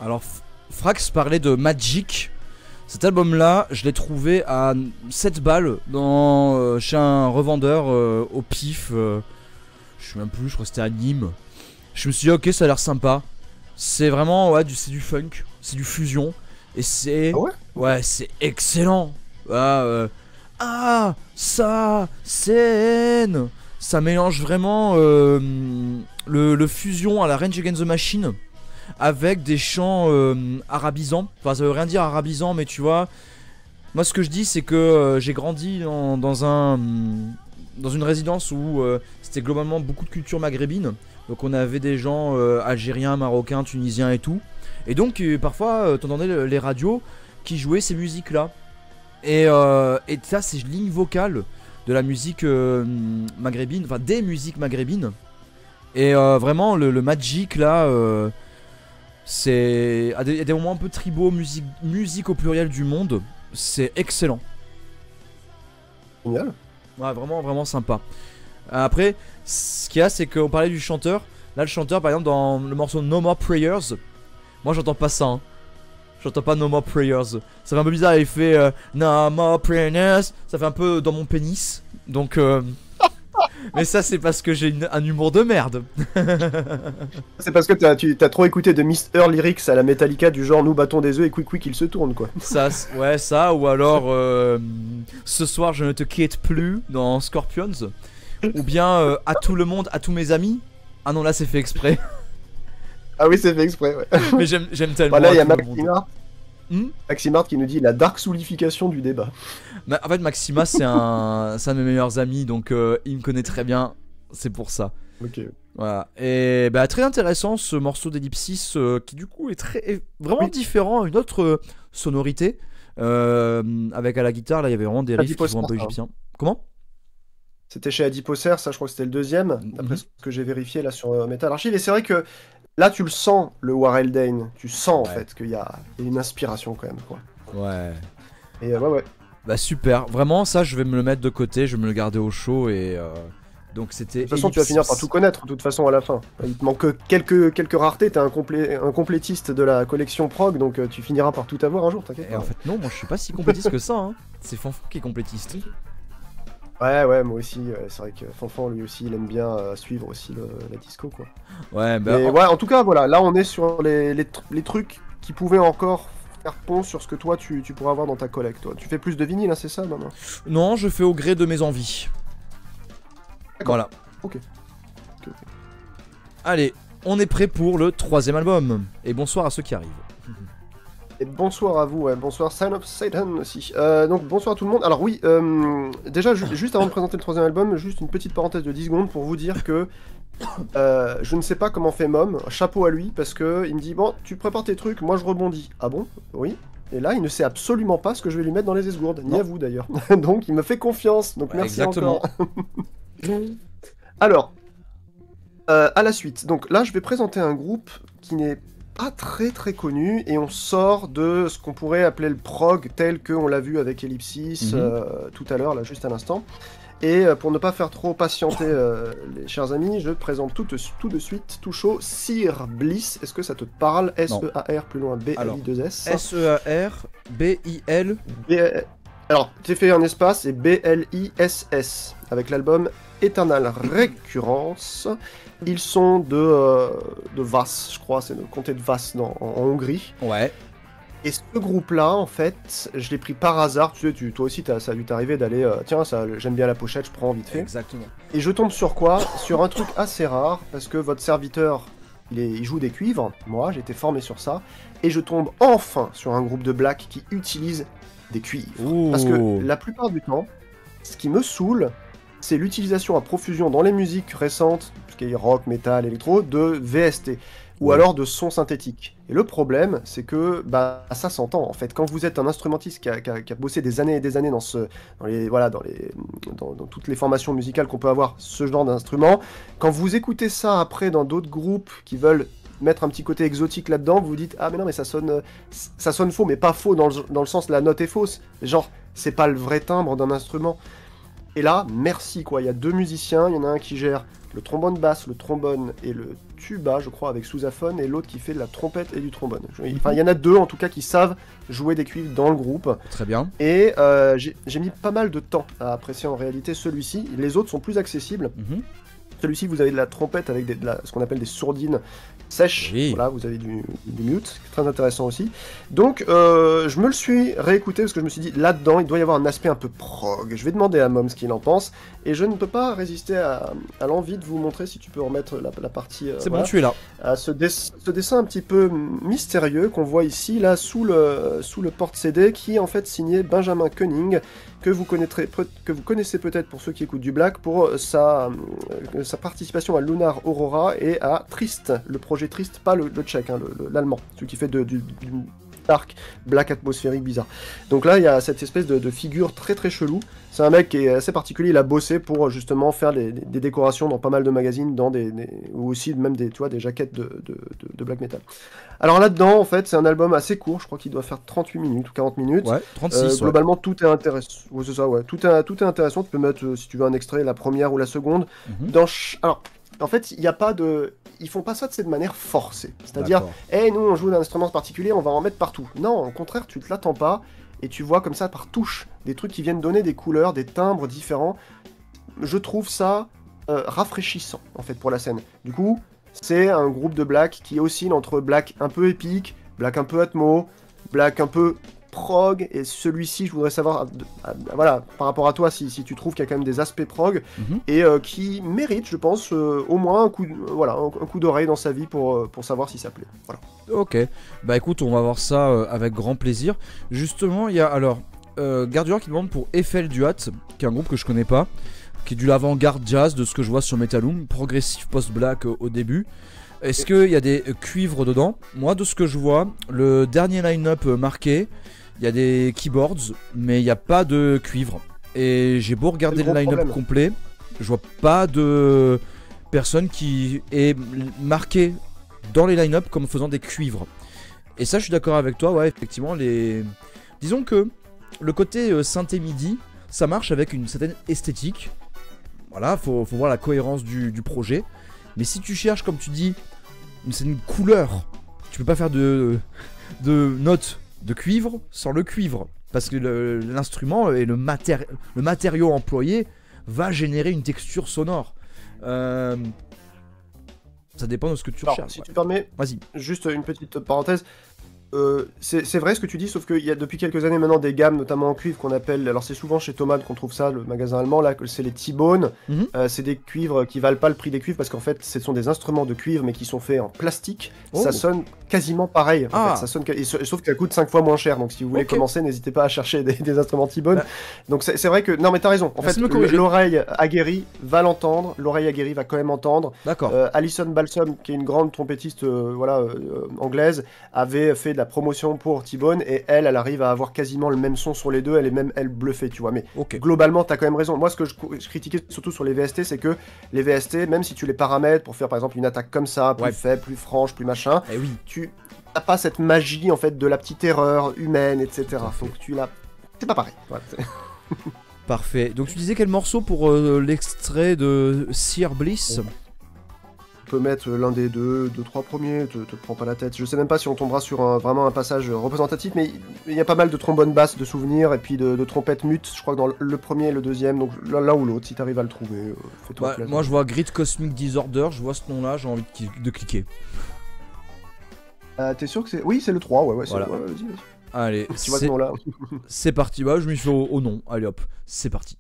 Alors, Frax parlait de Magic. Cet album-là, je l'ai trouvé à 7 balles chez un revendeur au pif. Je sais même plus, je crois que c'était à Nîmes. Je me suis dit, ok, ça a l'air sympa. C'est vraiment, ouais, c'est du funk, c'est du fusion. Et c'est. Ah ouais? Ouais, c'est excellent. Ça, scène. Ça mélange vraiment le fusion à la Rage Against the Machine avec des chants arabisants. Enfin, ça veut rien dire arabisant, mais tu vois. Moi, ce que je dis, c'est que j'ai grandi dans une résidence où c'était globalement beaucoup de culture maghrébine. Donc, on avait des gens algériens, marocains, tunisiens et tout. Et donc, parfois, t'entendais les radios qui jouaient ces musiques-là. Et ça, c'est ligne vocale de la musique maghrébine, enfin des musiques maghrébines. Et vraiment, le Magic là, c'est à des moments un peu tribaux, musique au pluriel du monde. C'est excellent. Génial. Ouais, vraiment, vraiment sympa. Après, ce qu'il y a, c'est qu'on parlait du chanteur. Là, le chanteur, par exemple, dans le morceau No More Prayers, moi j'entends pas ça. Hein. J'entends pas No More Prayers. Ça fait un peu bizarre, il fait No More Prayers. Ça fait un peu dans mon pénis. Donc, mais ça, c'est parce que j'ai un humour de merde. C'est parce que tu t'as trop écouté de Mr. Lyrics à la Metallica du genre nous battons des œufs et quick quick il se tourne quoi. Ça, ouais, ça, ou alors ce soir je ne te quitte plus dans Scorpions. Ou bien à tout le monde, à tous mes amis. Ah non, là c'est fait exprès. Ah oui, c'est fait exprès, ouais. Mais j'aime tellement. Voilà, il y a À tout le monde. Maximard qui nous dit la dark soulification du débat. En fait, Maxima, c'est un de mes meilleurs amis, donc il me connaît très bien. C'est pour ça. Ok. Voilà. Et bah, très intéressant ce morceau d'Ellipsis qui, du coup, est vraiment différent, une autre sonorité. Avec à la guitare, là il y avait vraiment des riffs qui Adiposer, font un peu ça. égyptien. Comment? C'était chez Adiposer, ça je crois que c'était le deuxième, d'après Mhm. ce que j'ai vérifié là sur Metal Archive. Et c'est vrai que là tu le sens, le War Eldain. Tu sens en Ouais. fait qu'il y a une inspiration quand même, quoi. Ouais. Et ouais. Bah super, vraiment ça je vais me le mettre de côté, je vais me le garder au chaud et donc c'était De toute façon, tu vas finir par tout connaître, de toute façon, à la fin. Il te manque que quelques raretés, t'es un complétiste de la collection prog, donc tu finiras par tout avoir un jour, t'inquiète Et en pas. fait non, moi je suis pas si complétiste que ça hein. C'est Fanfan qui est complétiste. Ouais, moi aussi, c'est vrai que Fanfan, lui aussi, il aime bien suivre aussi la disco, quoi. Ouais, bah Mais ouais, en tout cas, voilà, là, on est sur les trucs qui pouvaient encore faire pont sur ce que toi, tu pourrais avoir dans ta collecte, toi. Tu fais plus de vinyle, hein, c'est ça, maintenant? non, je fais au gré de mes envies. D'accord. Voilà. Ok. Allez, on est prêt pour le 3e album. Et bonsoir à ceux qui arrivent. Et bonsoir à vous, ouais. Bonsoir Sign of Satan aussi. Donc bonsoir à tout le monde. Alors oui, déjà juste avant de présenter le 3e album, juste une petite parenthèse de 10 secondes pour vous dire que je ne sais pas comment fait Mom, chapeau à lui, parce que il me dit bon, tu prépares tes trucs, moi je rebondis. Ah bon? Oui. Et là, il ne sait absolument pas ce que je vais lui mettre dans les esgourdes, ni Non. à vous d'ailleurs. Donc il me fait confiance, donc Ouais, merci exactement. encore. Alors, à la suite. Donc là, je vais présenter un groupe qui n'est pas très connu et on sort de ce qu'on pourrait appeler le prog tel qu'on l'a vu avec Ellipsis tout à l'heure, là, juste à l'instant. Et pour ne pas faire trop patienter les chers amis, je présente tout de suite, tout chaud, Sir Bliss. Est-ce que ça te parle? S-E-A-R plus loin B-L-I-2-S. S-E-A-R-B-I-L. Alors, j'ai fait un espace et B-L-I-S-S avec l'album Eternal Recurrence. Ils sont de Vas, je crois, c'est le comté de Vas en Hongrie. Ouais. Et ce groupe-là, en fait, je l'ai pris par hasard. Tu sais, toi aussi, ça a dû t'arriver d'aller, tiens, j'aime bien la pochette, je prends vite fait. Exactement. Et je tombe sur quoi? Sur un truc assez rare, parce que votre serviteur, il joue des cuivres. Moi, j'ai été formé sur ça. Et je tombe enfin sur un groupe de black qui utilise des cuivres. Ouh. Parce que la plupart du temps, ce qui me saoule, c'est l'utilisation à profusion dans les musiques récentes, ce qui est rock, metal, électro, de VST ou Ouais. alors de sons synthétiques. Et le problème, c'est que bah, ça s'entend en fait. Quand vous êtes un instrumentiste qui a bossé des années et des années dans toutes les formations musicales qu'on peut avoir, ce genre d'instrument, quand vous écoutez ça après dans d'autres groupes qui veulent mettre un petit côté exotique là-dedans, vous vous dites ah mais non mais ça sonne faux, mais pas faux dans le sens la note est fausse. Genre c'est pas le vrai timbre d'un instrument. Et là, merci quoi, il y a deux musiciens, il y en a un qui gère le trombone basse, le trombone et le tuba, je crois, avec sousaphone, et l'autre qui fait de la trompette et du trombone. Enfin, il y en a deux en tout cas qui savent jouer des cuivres dans le groupe. Très bien. Et j'ai mis pas mal de temps à apprécier en réalité celui-ci. Les autres sont plus accessibles. Mhm. Celui-ci, vous avez de la trompette avec ce qu'on appelle des sourdines sèches. Oui. Voilà, vous avez du mute, c'est très intéressant aussi. Donc, je me le suis réécouté parce que je me suis dit, là-dedans, il doit y avoir un aspect un peu prog. Je vais demander à Mom ce qu'il en pense. Et je ne peux pas résister à l'envie de vous montrer, si tu peux remettre la partie... C'est voilà, bon, tu es là. à ce dessin un petit peu mystérieux qu'on voit ici, là, sous le porte-CD, qui est en fait signé Benjamin Koenig, que vous connaissez peut-être pour ceux qui écoutent du Black, pour sa participation à Lunar Aurora et à Trist, le projet Trist, pas le tchèque, hein, l'allemand, celui qui fait du dark, black atmosphérique bizarre. Donc là, il y a cette espèce de figure très chelou. C'est un mec qui est assez particulier, il a bossé pour justement faire des décorations dans pas mal de magazines, ou aussi même des jaquettes de black metal. Alors là-dedans, en fait, c'est un album assez court, je crois qu'il doit faire 38 minutes ou 40 minutes. Ouais, 36. Ouais. Globalement, tout est intéressant. Ouais, c'est ça, ouais. Tout est intéressant. Tu peux mettre, si tu veux, un extrait, la première ou la seconde. Mhm. Alors, en fait, il n'y a pas de... Ils font pas ça de cette manière forcée. C'est-à-dire, D'accord. nous, on joue d'un instrument particulier, on va en mettre partout. Non, au contraire, tu te l'attends pas, et tu vois comme ça, par touche, des trucs qui viennent donner des couleurs, des timbres différents. Je trouve ça rafraîchissant, en fait, pour la scène. Du coup, c'est un groupe de black qui oscille entre black un peu épique, black un peu atmo, black un peu prog, et celui-ci, je voudrais savoir, voilà, par rapport à toi, si tu trouves qu'il y a quand même des aspects prog, Mhm. et qui mérite, je pense, au moins un coup d'oreille dans sa vie pour savoir si ça plaît. Voilà. Ok, bah écoute, on va voir ça avec grand plaisir. Justement, il y a alors Gardure qui demande pour Eiffel Duat, qui est un groupe que je connais pas, qui est du l'avant-garde jazz de ce que je vois sur Metaloom, progressif post-black au début. Est-ce qu'il y a des cuivres dedans? Moi, de ce que je vois, le dernier line-up marqué, il y a des keyboards, mais il n'y a pas de cuivre. Et j'ai beau regarder C'est le le gros line-up problème. complet, je vois pas de personne qui est marquée dans les line-up comme faisant des cuivres. Et ça, je suis d'accord avec toi, ouais, effectivement, disons que le côté synthé MIDI, ça marche avec une certaine esthétique. Voilà, faut voir la cohérence du projet. Mais si tu cherches, comme tu dis, c'est une couleur, tu peux pas faire de notes de cuivre sans le cuivre. Parce que l'instrument et le matériau employé va générer une texture sonore. Ça dépend de ce que tu Alors, recherches. si Ouais. tu permets, Vas-y. juste une petite parenthèse. C'est vrai ce que tu dis, sauf qu'il y a depuis quelques années maintenant des gammes, notamment en cuivre, qu'on appelle. Alors, c'est souvent chez Thomann qu'on trouve ça, le magasin allemand, là, que c'est les T-Bone. Mhm. C'est des cuivres qui valent pas le prix des cuivres parce qu'en fait, ce sont des instruments de cuivre mais qui sont faits en plastique. Oh. Ça sonne quasiment pareil. En Ah. fait. Ça sonne, sauf que ça coûte 5 fois moins cher. Donc, si vous voulez Ok. commencer, n'hésitez pas à chercher des instruments T-Bone. Bah. Donc, c'est vrai que. Non, mais t'as raison. En Merci fait, de me corriger. l'oreille aguerrie va l'entendre. L'oreille aguerrie va quand même entendre. D'accord. Alison Balsom, qui est une grande trompettiste anglaise, avait fait de la promotion pour T-Bone et elle arrive à avoir quasiment le même son sur les deux, elle est même elle bluffée, tu vois. Mais Ok. globalement, t'as quand même raison. Moi, ce que je critiquais surtout sur les VST, c'est que les VST, même si tu les paramètres pour faire par exemple une attaque comme ça, plus Ouais. faible, plus franche, plus machin, Eh oui. tu n'as pas cette magie en fait de la petite erreur humaine, etc. Tout à fait. Faut que tu l'as. C'est pas pareil. Voilà, c'est- Parfait. Donc tu disais quel morceau pour l'extrait de Sear Bliss? Tu peux mettre l'un des deux, trois premiers, te prends pas la tête. Je sais même pas si on tombera sur vraiment un passage représentatif, mais il y a pas mal de trombones basses de souvenirs et puis de trompettes mutes, je crois que dans le premier et le deuxième, donc l'un ou l'autre, si t'arrives à le trouver, fais-toi Ouais, plaisir. moi je vois Grid Cosmic Disorder, je vois ce nom-là, j'ai envie de cliquer. T'es sûr que c'est... Oui, c'est le 3, ouais, Voilà. ouais, vas-y. Allez, Tu vois ce nom-là. c'est parti. Bah, je m'y fais au nom. Allez hop, c'est parti.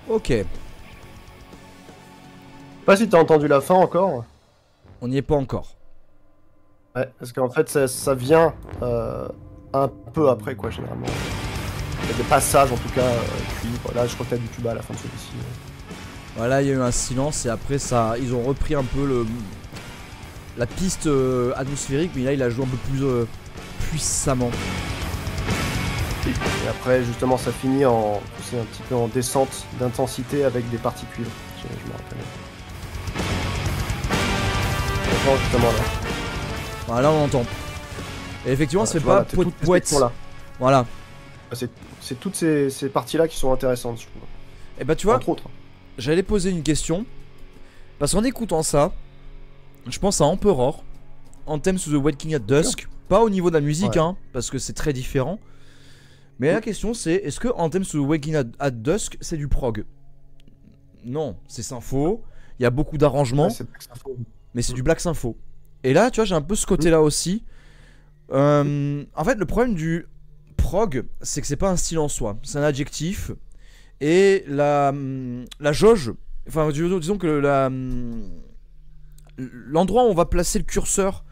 Ok, Je sais pas si t'as entendu la fin encore. on n'y est pas encore. Ouais, parce qu'en fait, ça vient un peu après, quoi, généralement. Il y a des passages, en tout cas, cuivre. Là, je crois que t'as du tuba à la fin de celui-ci. Voilà, il y a eu un silence et après ça, ils ont repris un peu la piste atmosphérique, mais là il a joué un peu plus puissamment. Et après, justement, ça finit en, tu sais, un petit peu en descente d'intensité avec des parties cuivre. Je me rappelle. Attends, justement, là. Voilà, on entend. Et effectivement, ça fait Voilà, pas t'as poète toutes ces poète. sections-là. Voilà. C'est toutes ces parties-là qui sont intéressantes, je trouve. Et bah tu vois, Entre autres. j'allais poser une question. Parce qu'en écoutant ça, je pense à Emperor, Anthem to the Waking at Dusk. Pas au niveau de la musique, Ouais. hein, parce que c'est très différent. Mais la question c'est, est-ce que Anthem to the Waking at Dusk, c'est du prog? Non, c'est sympho. Il y a beaucoup d'arrangements. Ouais, c'est pas que ça faut. Mais c'est du black sympho. Et là, tu vois, j'ai un peu ce côté-là aussi. En fait, le problème du prog, c'est que c'est pas un style en soi, c'est un adjectif. Et la jauge, enfin, disons que l'endroit où on va placer le curseur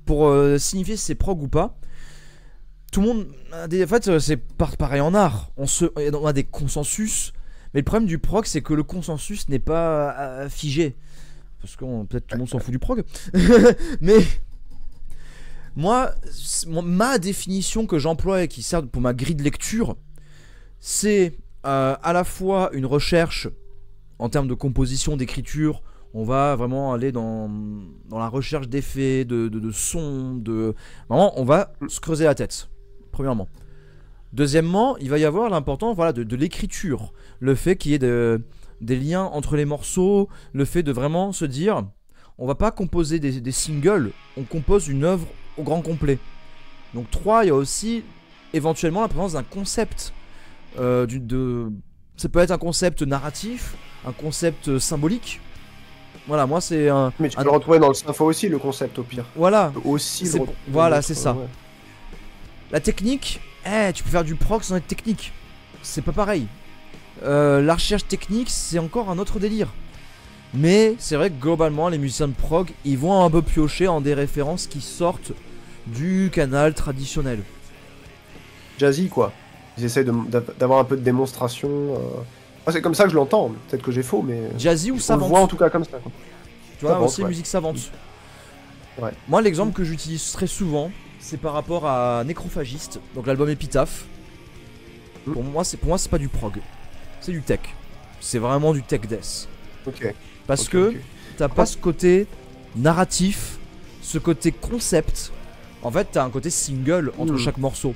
pour signifier si c'est prog ou pas, tout le monde en fait, c'est pareil en art. On a des consensus. Mais le problème du prog, c'est que le consensus n'est pas figé. Parce que peut-être tout le monde s'en fout du prog. Mais moi, ma définition que j'emploie et qui sert pour ma grille de lecture, c'est à la fois une recherche en termes de composition, d'écriture. On va vraiment aller dans la recherche d'effets, de sons, vraiment, on va se creuser la tête, premièrement. Deuxièmement, il va y avoir l'important, voilà, de l'écriture. Le fait qu'il y ait des liens entre les morceaux, le fait de vraiment se dire, on va pas composer des singles, on compose une œuvre au grand complet. Donc 3, il y a aussi éventuellement la présence d'un concept. Ça peut être un concept narratif, un concept symbolique. Voilà, moi c'est un... Mais tu peux le retrouver dans le sympho aussi, le concept, au pire. Voilà, Tu peux aussi c'est le retrouver voilà, dans c'est l'autre, ça. ouais. La technique, tu peux faire du prog sans être technique. C'est pas pareil. La recherche technique, c'est encore un autre délire. Mais c'est vrai que globalement, les musiciens de prog, ils vont un peu piocher en des références qui sortent du canal traditionnel. Jazzy, quoi. Ils essayent d'avoir un peu de démonstration. Moi, c'est comme ça que je l'entends. Peut-être que j'ai faux, mais. Jazzy ou On le savante. voit en tout cas comme ça, quoi. Tu vois, savante, aussi ouais. musique savante. Ouais. Moi, l'exemple que j'utilise très souvent, c'est par rapport à Nécrophagiste, donc l'album Épitaphe. Pour moi, c'est pas du prog. C'est du tech. C'est vraiment du tech death. Ok. Parce Ok, que ok. t'as pas ce côté narratif, ce côté concept. En fait, t'as un côté single entre chaque morceau.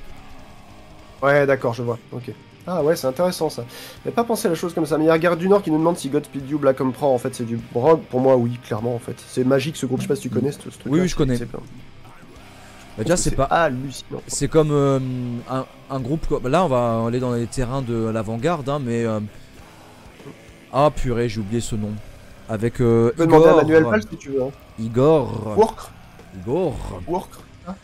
Ouais, d'accord, je vois. Ok. Ah ouais, c'est intéressant ça. J'avais pas pensé à la chose comme ça. Mais il y a Guerre du Nord qui nous demande si Godspeed You, Black Emperor, en fait, c'est du prog. Pour moi, oui, clairement, en fait. C'est magique ce groupe. Je sais pas si tu connais ce truc. Oui, je connais. Bah, déjà, c'est pas. hallucinant. C'est comme un groupe. Là, on va aller dans les terrains de l'avant-garde, hein, mais. Ah purée, j'ai oublié ce nom. Avec Tu peux demander à Manuel Igor. Pal si tu veux. Hein. Igor. Work. Igor. Work. Ah,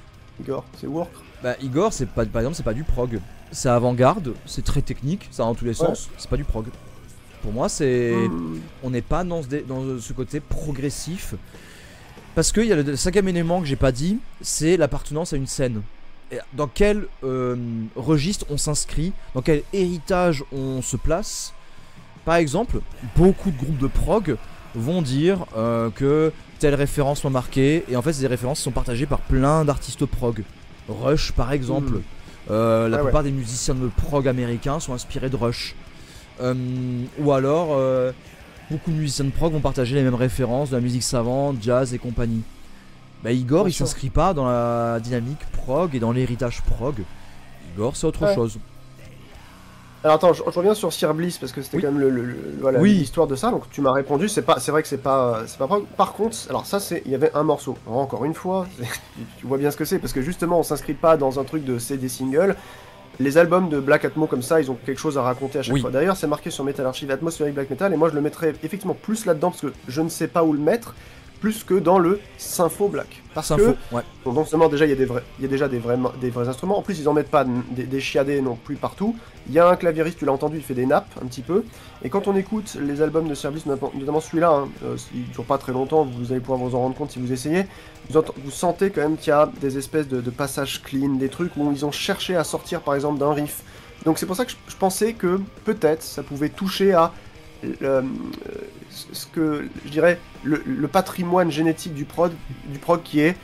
Igor, c'est Work. Bah, Igor, c'est pas, par exemple, c'est pas du prog. C'est avant-garde, c'est très technique, ça va dans tous les sens. C'est pas du prog. Pour moi, c'est. On n'est pas dans ce côté progressif. Parce qu'il y a le cinquième élément que j'ai pas dit, c'est l'appartenance à une scène. Et dans quel registre on s'inscrit, dans quel héritage on se place. Par exemple, beaucoup de groupes de prog vont dire que telle référence m'a marqué, et en fait, ces références sont partagées par plein d'artistes prog. Rush, par exemple. La plupart des musiciens de prog américains sont inspirés de Rush. Ou alors, beaucoup de musiciens de prog vont partager les mêmes références de la musique savante, jazz et compagnie. Bah, Igor, Bien il sûr. s'inscrit pas dans la dynamique prog et dans l'héritage prog. Igor, c'est autre chose. Alors attends, je reviens sur Sir Bliss parce que c'était Oui. quand même voilà, Oui. l'histoire de ça. Donc tu m'as répondu, c'est vrai que c'est pas prog. Par contre, alors ça il y avait un morceau. Alors, encore une fois, tu vois bien ce que c'est parce que justement on s'inscrit pas dans un truc de CD single. Les albums de Black Atmo comme ça, ils ont quelque chose à raconter à chaque Oui. fois. D'ailleurs, c'est marqué sur Metal Archive Atmospheric Black Metal et moi je le mettrais effectivement plus là-dedans parce que je ne sais pas où le mettre. plus que dans le Sympho Black. Parce Sympho, que, ouais. donc non seulement déjà il y a déjà des vrais instruments, en plus ils en mettent pas des chiadés non plus partout. Il y a un claviériste, tu l'as entendu, il fait des nappes un petit peu. Et quand on écoute les albums de Service, notamment celui-là, hein, il dure pas très longtemps, vous allez pouvoir vous en rendre compte si vous essayez, vous sentez quand même qu'il y a des espèces de passages clean, des trucs où ils ont cherché à sortir par exemple d'un riff. Donc c'est pour ça que je pensais que peut-être ça pouvait toucher à ce que je dirais le patrimoine génétique du prog qui est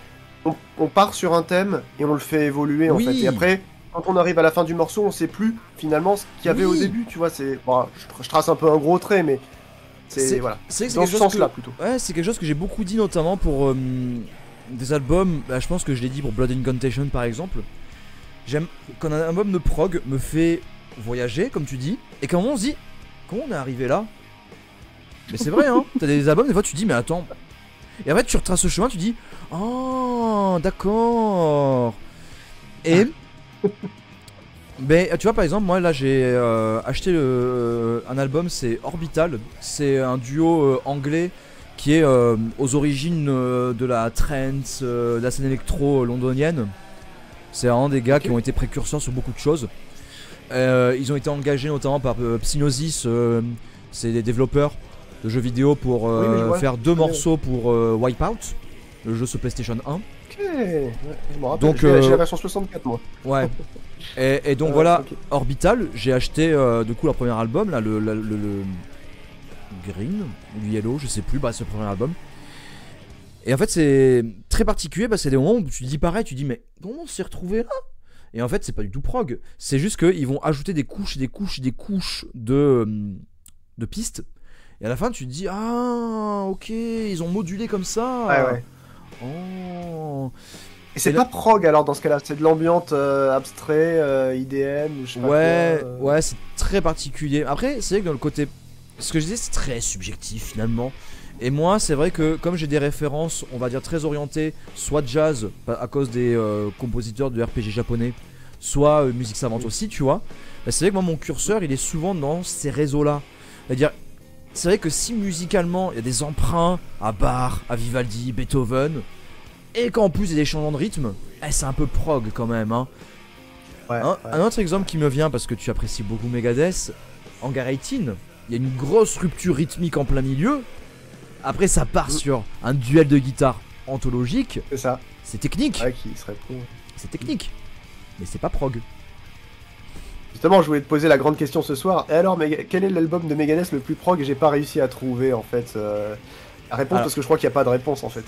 on part sur un thème et on le fait évoluer en fait. Et après, quand on arrive à la fin du morceau, on sait plus finalement ce qu'il y avait au début, tu vois. C'est bon, je trace un peu un gros trait, mais c'est voilà. C'est dans ce sens-là plutôt. Ouais, c'est quelque chose que j'ai beaucoup dit notamment pour des albums. Bah, je pense que je l'ai dit pour Blood Incantation par exemple. J'aime quand un album de prog me fait voyager, comme tu dis, et quand on se dit comment on est arrivé là. Mais c'est vrai, hein. T'as des albums, des fois tu dis mais attends. Et après tu retraces le chemin, tu dis oh d'accord. Et ben tu vois par exemple moi là j'ai acheté un album, c'est Orbital. C'est un duo anglais qui est aux origines de la trance, de la scène électro londonienne. C'est un des gars qui ont été précurseurs sur beaucoup de choses. Ils ont été engagés notamment par Psygnosis, c'est des développeurs de jeux vidéo pour faire 2 morceaux pour Wipeout, le jeu sur PlayStation 1. Ok, ouais, je me rappelle, Donc, j'ai la version 64 moi. Ouais. Et donc voilà, okay. Orbital, j'ai acheté du coup leur premier album, là, le Green ou Yellow, je sais plus, bah c'est le premier album. Et en fait c'est très particulier parce que c'est des moments où tu dis pareil, tu dis mais comment on s'est retrouvé là? Et en fait c'est pas du tout prog, c'est juste qu'ils vont ajouter des couches de pistes. Et à la fin tu te dis ah ok, ils ont modulé comme ça. Ouais. Oh. Et c'est pas prog alors dans ce cas-là, c'est de l'ambiance abstrait, IDM ou je sais pas quoi, Ouais, c'est très particulier. Après c'est vrai que dans le côté, ce que je disais c'est très subjectif finalement. Et moi c'est vrai que comme j'ai des références on va dire très orientées, soit jazz à cause des compositeurs de RPG japonais, soit musique savante aussi tu vois, bah, c'est vrai que moi mon curseur il est souvent dans ces réseaux là. C'est-à-dire c'est vrai que si musicalement il y a des emprunts à Bach, à Vivaldi, Beethoven, et qu'en plus il y a des changements de rythme, c'est un peu prog quand même hein. Un autre exemple qui me vient parce que tu apprécies beaucoup Megadeth, Hangar 18, il y a une grosse rupture rythmique en plein milieu. Après ça part sur un duel de guitare anthologique. C'est ça. C'est technique. Ouais, qui serait cool. C'est technique. Mais c'est pas prog. Justement, je voulais te poser la grande question ce soir. Et alors, quel est l'album de Megadeth le plus prog? J'ai pas réussi à trouver en fait la réponse parce que je crois qu'il n'y a pas de réponse en fait.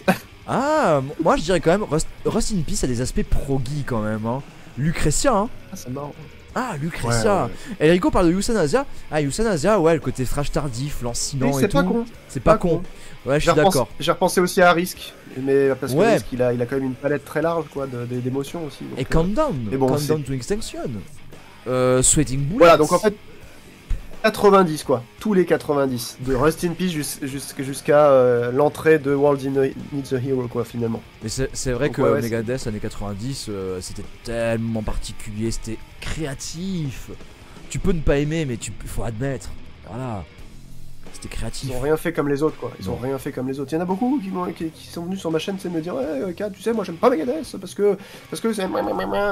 Ah, moi je dirais quand même Rust in Peace a des aspects proggy quand même hein. Lucretia hein. Ah, c'est marrant. Ah, Lucretia. Ouais. Enrico parle de Euthanasia. Ah, Euthanasia, ouais, le côté thrash tardif, lancinant et tout. C'est pas con. C'est pas con. Ouais, je suis d'accord. J'ai repensé aussi à Risk, mais parce que Risk, il a quand même une palette très large quoi, d'émotions aussi. Donc, et Countdown, bon, Countdown to Extinction. Sweating Bullets. Voilà, donc en fait, 90 quoi, tous les 90, de Rust in Peace jusqu'à l'entrée de World Needs a Hero quoi finalement. Mais c'est vrai donc, que Megadeth années 90 c'était tellement particulier, c'était créatif. Tu peux ne pas aimer mais faut admettre, voilà, c'était créatif. Ils ont rien fait comme les autres quoi, ils ont rien fait comme les autres. Il y en a beaucoup qui sont venus sur ma chaîne me dire ouais tu sais moi j'aime pas Megadeth parce que c'est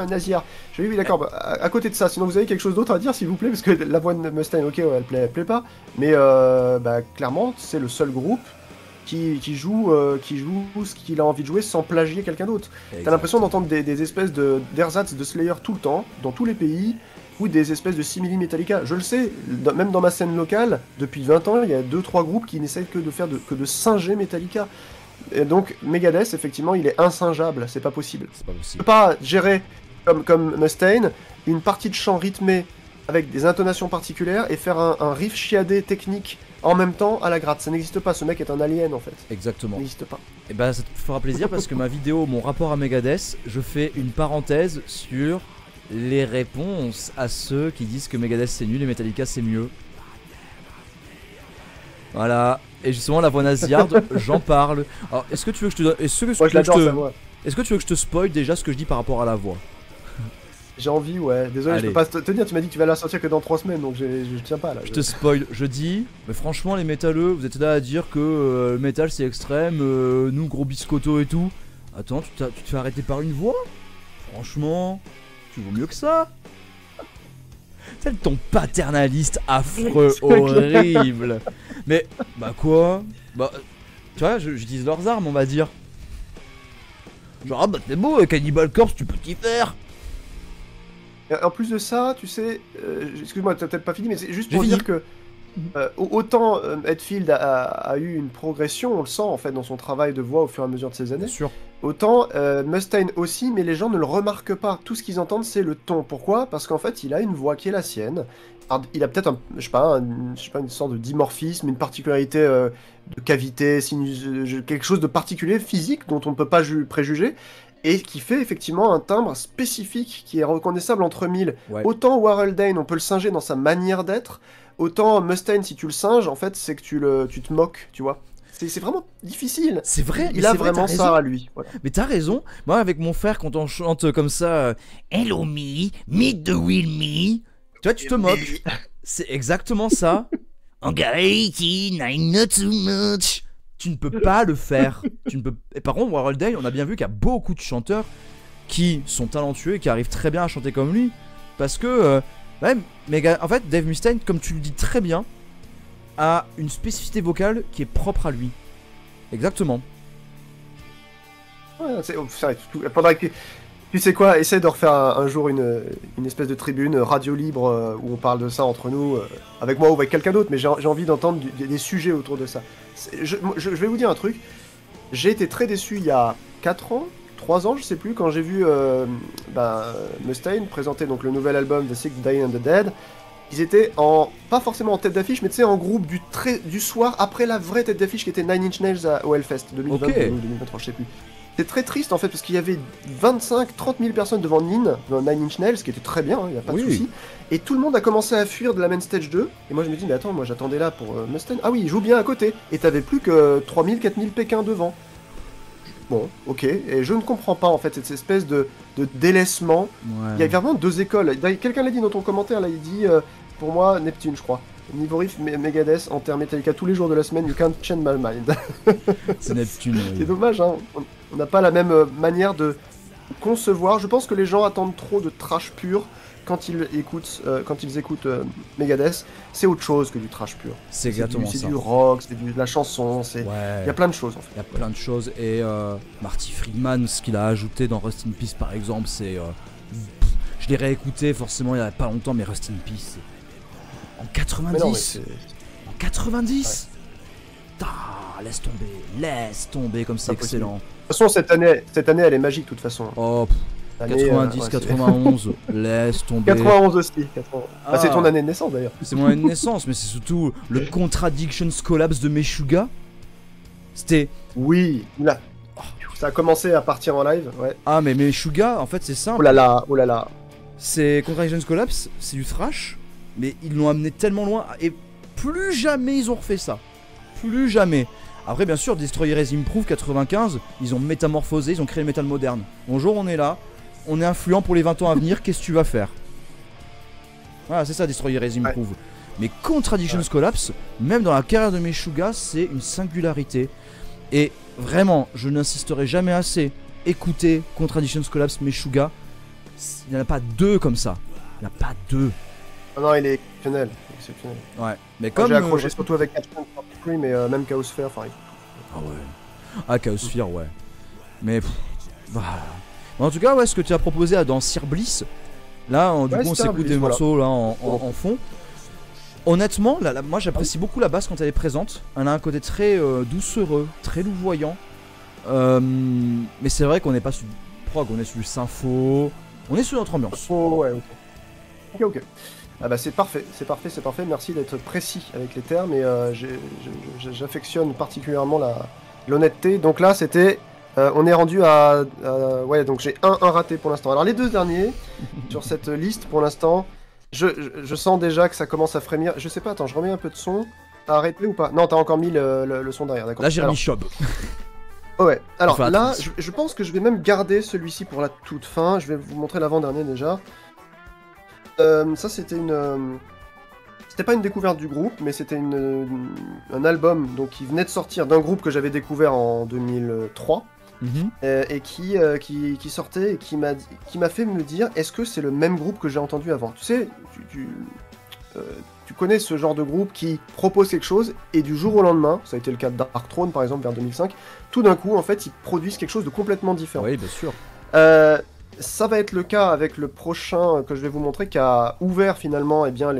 Nazir. J'ai dit oui d'accord, à côté de ça, sinon vous avez quelque chose d'autre à dire s'il vous plaît, parce que la voix de Mustaine ok ouais, elle plaît pas, mais clairement c'est le seul groupe qui joue ce qu'il a envie de jouer sans plagier quelqu'un d'autre. T'as l'impression d'entendre des espèces d'ersatz de Slayer tout le temps, dans tous les pays, ou des espèces de simili Metallica. Je le sais, même dans ma scène locale, depuis 20 ans, il y a 2-3 groupes qui n'essayent que de singer Metallica. Et donc Megadeth, effectivement, il est insingeable, c'est pas possible. Tu peux pas gérer, comme Mustaine, une partie de chant rythmée avec des intonations particulières et faire un riff chiadé technique en même temps à la gratte. Ça n'existe pas, ce mec est un alien en fait. Exactement. Ça n'existe pas. Et bah ça te fera plaisir parce que ma vidéo, mon rapport à Megadeth, je fais une parenthèse sur les réponses à ceux qui disent que Megadeth c'est nul et Metallica c'est mieux. Voilà. Et justement la voix nasillarde, j'en parle. Alors est-ce que tu veux que je te donne... Est-ce que tu veux que je te spoil déjà ce que je dis par rapport à la voix? J'ai envie, ouais. Désolé, Allez. je peux pas te dire, tu m'as dit que tu vas la sortir que dans 3 semaines, donc je tiens pas là. Je te spoil, je dis, mais franchement les métalleux, vous êtes là à dire que le métal c'est extrême, nous gros biscotto et tout. Attends, tu te fais arrêter par une voix? Franchement, tu vaux mieux que ça. C'est ton paternaliste affreux, C'est clair. horrible. Mais, bah quoi? Bah, tu vois, j'utilise leurs armes, on va dire. Genre, ah bah c'est beau, Cannibal Corpse, tu peux t'y faire. Et en plus de ça, tu sais, excuse-moi, t'as peut-être pas fini, mais c'est juste J'ai pour fini. dire que autant Hetfield a eu une progression, on le sent en fait dans son travail de voix au fur et à mesure de ses années, Bien sûr. autant Mustaine aussi, mais les gens ne le remarquent pas. Tout ce qu'ils entendent, c'est le ton. Pourquoi? Parce qu'en fait, il a une voix qui est la sienne. Alors, il a peut-être je sais pas, une sorte de dimorphisme, une particularité de cavité, quelque chose de particulier, physique, dont on ne peut pas préjuger, et qui fait effectivement un timbre spécifique qui est reconnaissable entre mille. Ouais. Autant Warrell Dane, on peut le singer dans sa manière d'être, autant Mustaine, si tu le singes, en fait, c'est que tu te moques, tu vois. C'est vraiment difficile. C'est vrai, Il mais a c'est vrai, vraiment t'as ça raison. à lui. Voilà. Mais t'as raison, moi avec mon frère quand on chante comme ça Hello me, meet the real me, tu vois tu te moques. C'est exactement ça. Anxiety, I know too much. Tu ne peux pas le faire. Tu ne peux... Et par contre, Warhol Day, on a bien vu qu'il y a beaucoup de chanteurs qui sont talentueux et qui arrivent très bien à chanter comme lui. Parce que, en fait, Dave Mustaine, comme tu le dis très bien, a une spécificité vocale qui est propre à lui. Exactement. Ouais, c'est vrai, faudrait que... Tu sais quoi, essaie de refaire un jour une espèce de tribune radio libre où on parle de ça entre nous, avec moi ou avec quelqu'un d'autre, mais j'ai envie d'entendre des sujets autour de ça. Je vais vous dire un truc, j'ai été très déçu il y a 4 ans, 3 ans, je sais plus, quand j'ai vu Mustaine présenter donc le nouvel album The Sick, The Dying and The Dead. Ils étaient pas forcément en tête d'affiche, mais tu sais, en groupe du soir après la vraie tête d'affiche qui était Nine Inch Nails au Hellfest 2022 Ok. ou 2023, je sais plus. C'est très triste en fait parce qu'il y avait 25-30 000 personnes devant Nine Inch Nails, ce qui était très bien, il n'y a pas de Oui. souci. Et tout le monde a commencé à fuir de la main stage 2. Et moi je me dis, mais attends, moi j'attendais là pour Mustaine. Ah oui, il joue bien à côté. Et t'avais plus que 3000-4000 Pékin devant. Bon, ok. Et je ne comprends pas en fait cette espèce de délaissement. Il y a vraiment deux écoles. Quelqu'un l'a dit dans ton commentaire, là, il dit, pour moi, Neptune, je crois. Niveau riff, Megadeth, en termes Metallica, tous les jours de la semaine, you can't change my mind. C'est Neptune. C'est dommage, hein. On n'a pas la même manière de concevoir. Je pense que les gens attendent trop de trash pur quand ils écoutent Megadeth. C'est autre chose que du trash pur. C'est exactement ça. C'est du rock, c'est de la chanson, il Ouais. y a plein de choses en fait. Il y a plein de choses et Marty Friedman, ce qu'il a ajouté dans Rust in Peace par exemple, c'est... je l'ai réécouté forcément il y a pas longtemps, mais Rust in Peace, en 90, Mais non, mais c'est- en 90 laisse tomber comme c'est Pas possible. excellent. De toute façon, cette année, elle est magique de toute façon. Oh, Cette année, 90, ouais, 91, laisse tomber. 91 aussi. 91. Ah. Bah, c'est ton année de naissance d'ailleurs. C'est mon année de naissance, mais c'est surtout le Contradictions Collapse de Meshuggah. C'était... Oui, là. Ça a commencé à partir en live, ouais. Ah mais Meshuggah, en fait c'est simple. Oh là là, oh là là. C'est Contradictions Collapse, c'est du thrash, mais ils l'ont amené tellement loin et plus jamais ils ont refait ça. Plus jamais. Après bien sûr, Destroyer as Improved 95, ils ont métamorphosé, ils ont créé le métal moderne. Bonjour, on est là, on est influent pour les 20 ans à venir, qu'est-ce que tu vas faire? Voilà, c'est ça Destroyer as Improved. Mais Contradictions Collapse, même dans la carrière de Meshuggah, c'est une singularité. Et vraiment, je n'insisterai jamais assez. Écoutez Contradictions Collapse Meshuggah. Il n'y en a pas deux comme ça. Il n'y en a pas deux. Ah non, il est exceptionnel. Exceptionnel. Ouais. Mais Moi, comme. j'ai accroché surtout avec Captain 43, mais même Chaos Sphere, enfin. Ah ouais. Ah, Chaos Sphere, ouais. Mais. Voilà. En tout cas, ouais, ce que tu as proposé dans Sir Bliss. Là, du coup, on Sir s'écoute Bliss, des voilà. morceaux là en fond. Honnêtement, moi j'apprécie beaucoup la basse quand elle est présente. Elle a un côté très doucereux, très louvoyant. Mais c'est vrai qu'on n'est pas sur du prog, on est sur du sympho. On est sur notre ambiance. Oh, ouais, ok. Ok. Ah bah c'est parfait. Merci d'être précis avec les termes et j'affectionne particulièrement l'honnêteté. Donc là, c'était... on est rendu à... ouais, donc j'ai un raté pour l'instant. Alors les deux derniers, sur cette liste pour l'instant... Je sens déjà que ça commence à frémir. Je sais pas, attends, je remets un peu de son. T'as arrêté ou pas? Non, t'as encore mis le son derrière, d'accord. Là, j'ai Alors, remis Chob. Ouais, alors Enfin, la là, transition. je pense que je vais même garder celui-ci pour la toute fin. Je vais vous montrer l'avant-dernier déjà. Ça, c'était c'était pas une découverte du groupe, mais c'était un album donc, qui venait de sortir d'un groupe que j'avais découvert en 2003 Mhm. et qui sortait et qui m'a fait me dire est-ce que c'est le même groupe que j'ai entendu avant? Tu sais, euh, tu connais ce genre de groupe qui propose quelque chose et du jour au lendemain, ça a été le cas de Dark Throne par exemple vers 2005, tout d'un coup en fait ils produisent quelque chose de complètement différent. Oui, bien sûr. Euh, Ça va être le cas avec le prochain que je vais vous montrer qui a ouvert finalement bien,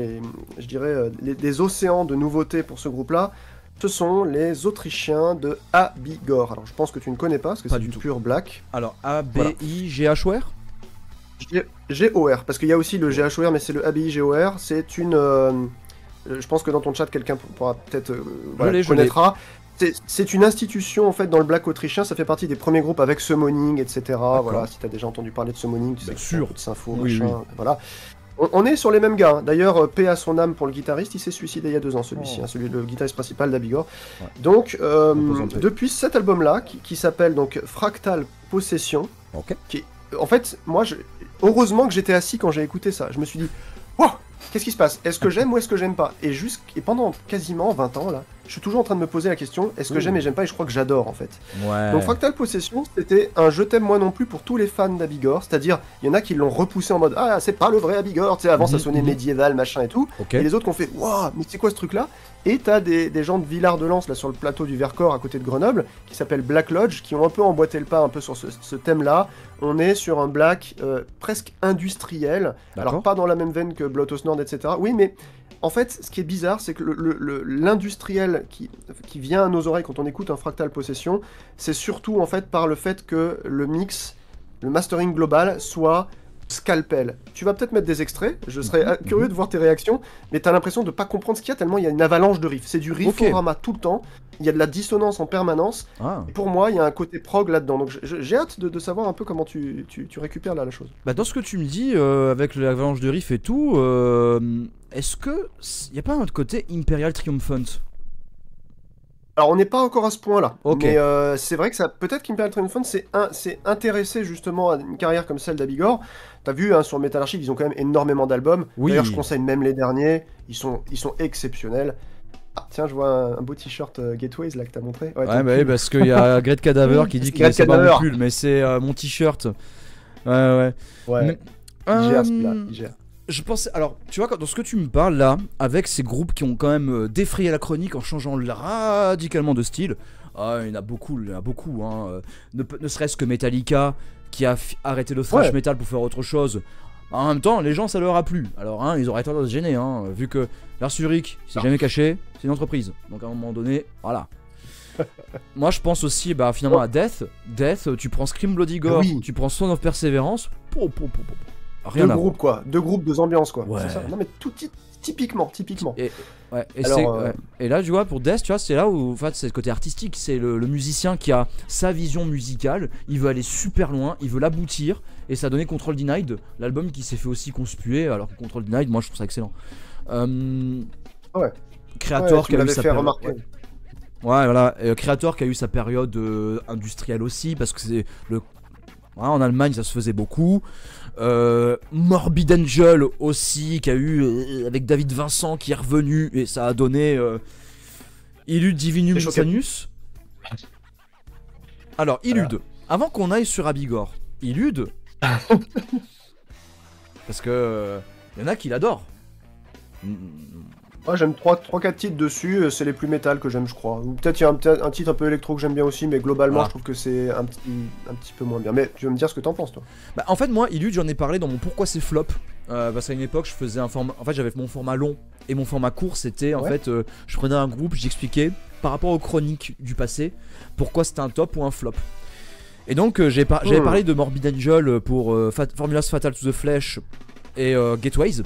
je dirais, des océans de nouveautés pour ce groupe-là. Ce sont les Autrichiens de Abigor. Alors je pense que tu ne connais pas parce que Pas c'est du du tout. pur black. Alors, Voilà. ABIGHOR. GOR, parce qu'il y a aussi le GHOR, mais c'est le ABIGOR. C'est une. Je pense que dans ton chat, quelqu'un pourra peut-être voilà, Je l'ai. connaîtra. C'est une institution en fait dans le black autrichien, ça fait partie des premiers groupes avec Summoning, etc. Voilà, si t'as déjà entendu parler de Summoning, tu sais Bien que c'est sûr. un peu de Sympho, Oui, machin, oui. voilà. On est sur les mêmes gars, hein. D'ailleurs, paix à son âme pour le guitariste, il s'est suicidé il y a 2 ans celui-ci, Oh. hein, celui le guitariste principal d'Abigor. Ouais. Donc, Repose en paix. depuis cet album-là, qui s'appelle donc Fractal Possession, Ok. en fait, moi, heureusement que j'étais assis quand j'ai écouté ça. Je me suis dit, wow, qu'est-ce qui se passe? Est-ce que j'aime ou est-ce que j'aime pas? Et pendant quasiment 20 ans, là, je suis toujours en train de me poser la question, est-ce que j'aime et j'aime pas? Et je crois que j'adore, en fait. Ouais. Donc Fractal Possession, c'était un je t'aime moi non plus pour tous les fans d'Abigor. C'est-à-dire, il y en a qui l'ont repoussé en mode, ah, c'est pas le vrai Abigor. Tu sais, avant, ça sonnait médiéval, machin et tout. Ok. Et les autres qui ont fait, waouh, mais c'est quoi ce truc-là? Et t'as des gens de Villard-de-Lans, là, sur le plateau du Vercors, à côté de Grenoble, qui s'appellent Black Lodge, qui ont un peu emboîté le pas, un peu sur ce thème-là. On est sur un black presque industriel. D'accord. Alors, pas dans la même veine que Blotos Nord, etc. Oui, mais en fait, ce qui est bizarre, c'est que l'industriel qui vient à nos oreilles quand on écoute un Fractal Possession, c'est surtout, en fait, par le fait que le mix, le mastering global, soit scalpel. Tu vas peut-être mettre des extraits, je serais curieux de voir tes réactions, mais t'as l'impression de pas comprendre ce qu'il y a tellement il y a une avalanche de riffs. C'est du rifforama tout le temps, il y a de la dissonance en permanence, Ah. et pour moi il y a un côté prog là-dedans, donc j'ai hâte de savoir un peu comment tu récupères là la chose. Bah, dans ce que tu me dis, avec l'avalanche de riff et tout, est-ce que y a pas un autre côté Imperial Triumphant? Alors on n'est pas encore à ce point-là, Ok. mais c'est vrai que ça peut-être qu'Imperial Triumphant s'est intéressé justement à une carrière comme celle d'Abigor. T'as vu hein, sur Metal Archive, ils ont quand même énormément d'albums. Oui. D'ailleurs, je conseille même les derniers, ils sont exceptionnels. Ah, tiens, je vois un beau t-shirt Gateways là que t'as montré. Ouais, ton bah oui, pull. parce qu'il y a Great Cadaver qui dit C'est que Great c'est pas mon Cadaver. pull, mais c'est mon t-shirt. Ouais. Ouais, Mais- il gère ce plat, Euh, il gère. Je pensais, alors, tu vois, dans ce que tu me parles là, avec ces groupes qui ont quand même défrayé la chronique en changeant radicalement de style, ah, il y en a beaucoup, hein, ne serait-ce que Metallica qui a arrêté le thrash Ouais. metal pour faire autre chose. En même temps, les gens, ça leur a plu. Alors, hein, ils auraient tendance à se gêner, hein, vu que Lars Ulrich s'est jamais caché, c'est une entreprise. Donc, à un moment donné, voilà. Moi, je pense aussi, bah, finalement, à Death. Death, tu prends Scream Bloody Gore, Oui. tu prends Son of Perseverance, rien Deux à voir. groupes quoi, deux groupes, deux ambiances quoi. Ouais. C'est ça. Non mais tout typiquement. Ouais, et, Alors, ouais. Et là, tu vois, pour Death, tu vois, c'est là où, en fait, c'est le côté artistique. C'est le musicien qui a sa vision musicale. Il veut aller super loin, il veut l'aboutir. Et ça a donné Control Denied, l'album qui s'est fait aussi conspuer. Alors que Control Denied, moi, je trouve ça excellent. Ouais. Creator Ouais, tu qui a eu m'avais sa fait période. remarquer. Ouais, voilà. Et Creator qui a eu sa période industrielle aussi. Parce que c'est le. Ouais, en Allemagne, ça se faisait beaucoup. Morbid Angel aussi, qui a eu avec David Vincent qui est revenu et ça a donné Illud Divinum Les choqués. Insanus. Alors, Illud, avant qu'on aille sur Abigor, Illud, parce que y en a qui l'adorent. Moi j'aime 3-4 titres dessus, c'est les plus métal que j'aime je crois. Ou peut-être il y a un titre un peu électro que j'aime bien aussi, mais globalement Ah. je trouve que c'est un petit peu moins bien. Mais tu vas me dire ce que t'en penses toi. Bah, en fait, moi, Illud, j'en ai parlé dans mon Pourquoi c'est flop. Parce qu'à une époque, je faisais un format. En fait, j'avais mon format long et mon format court, c'était en Ouais. fait, je prenais un groupe, j'expliquais par rapport aux chroniques du passé pourquoi c'était un top ou un flop. Et donc, j'avais parlé de Morbid Angel pour Formulas Fatal to the Flesh et Gateways.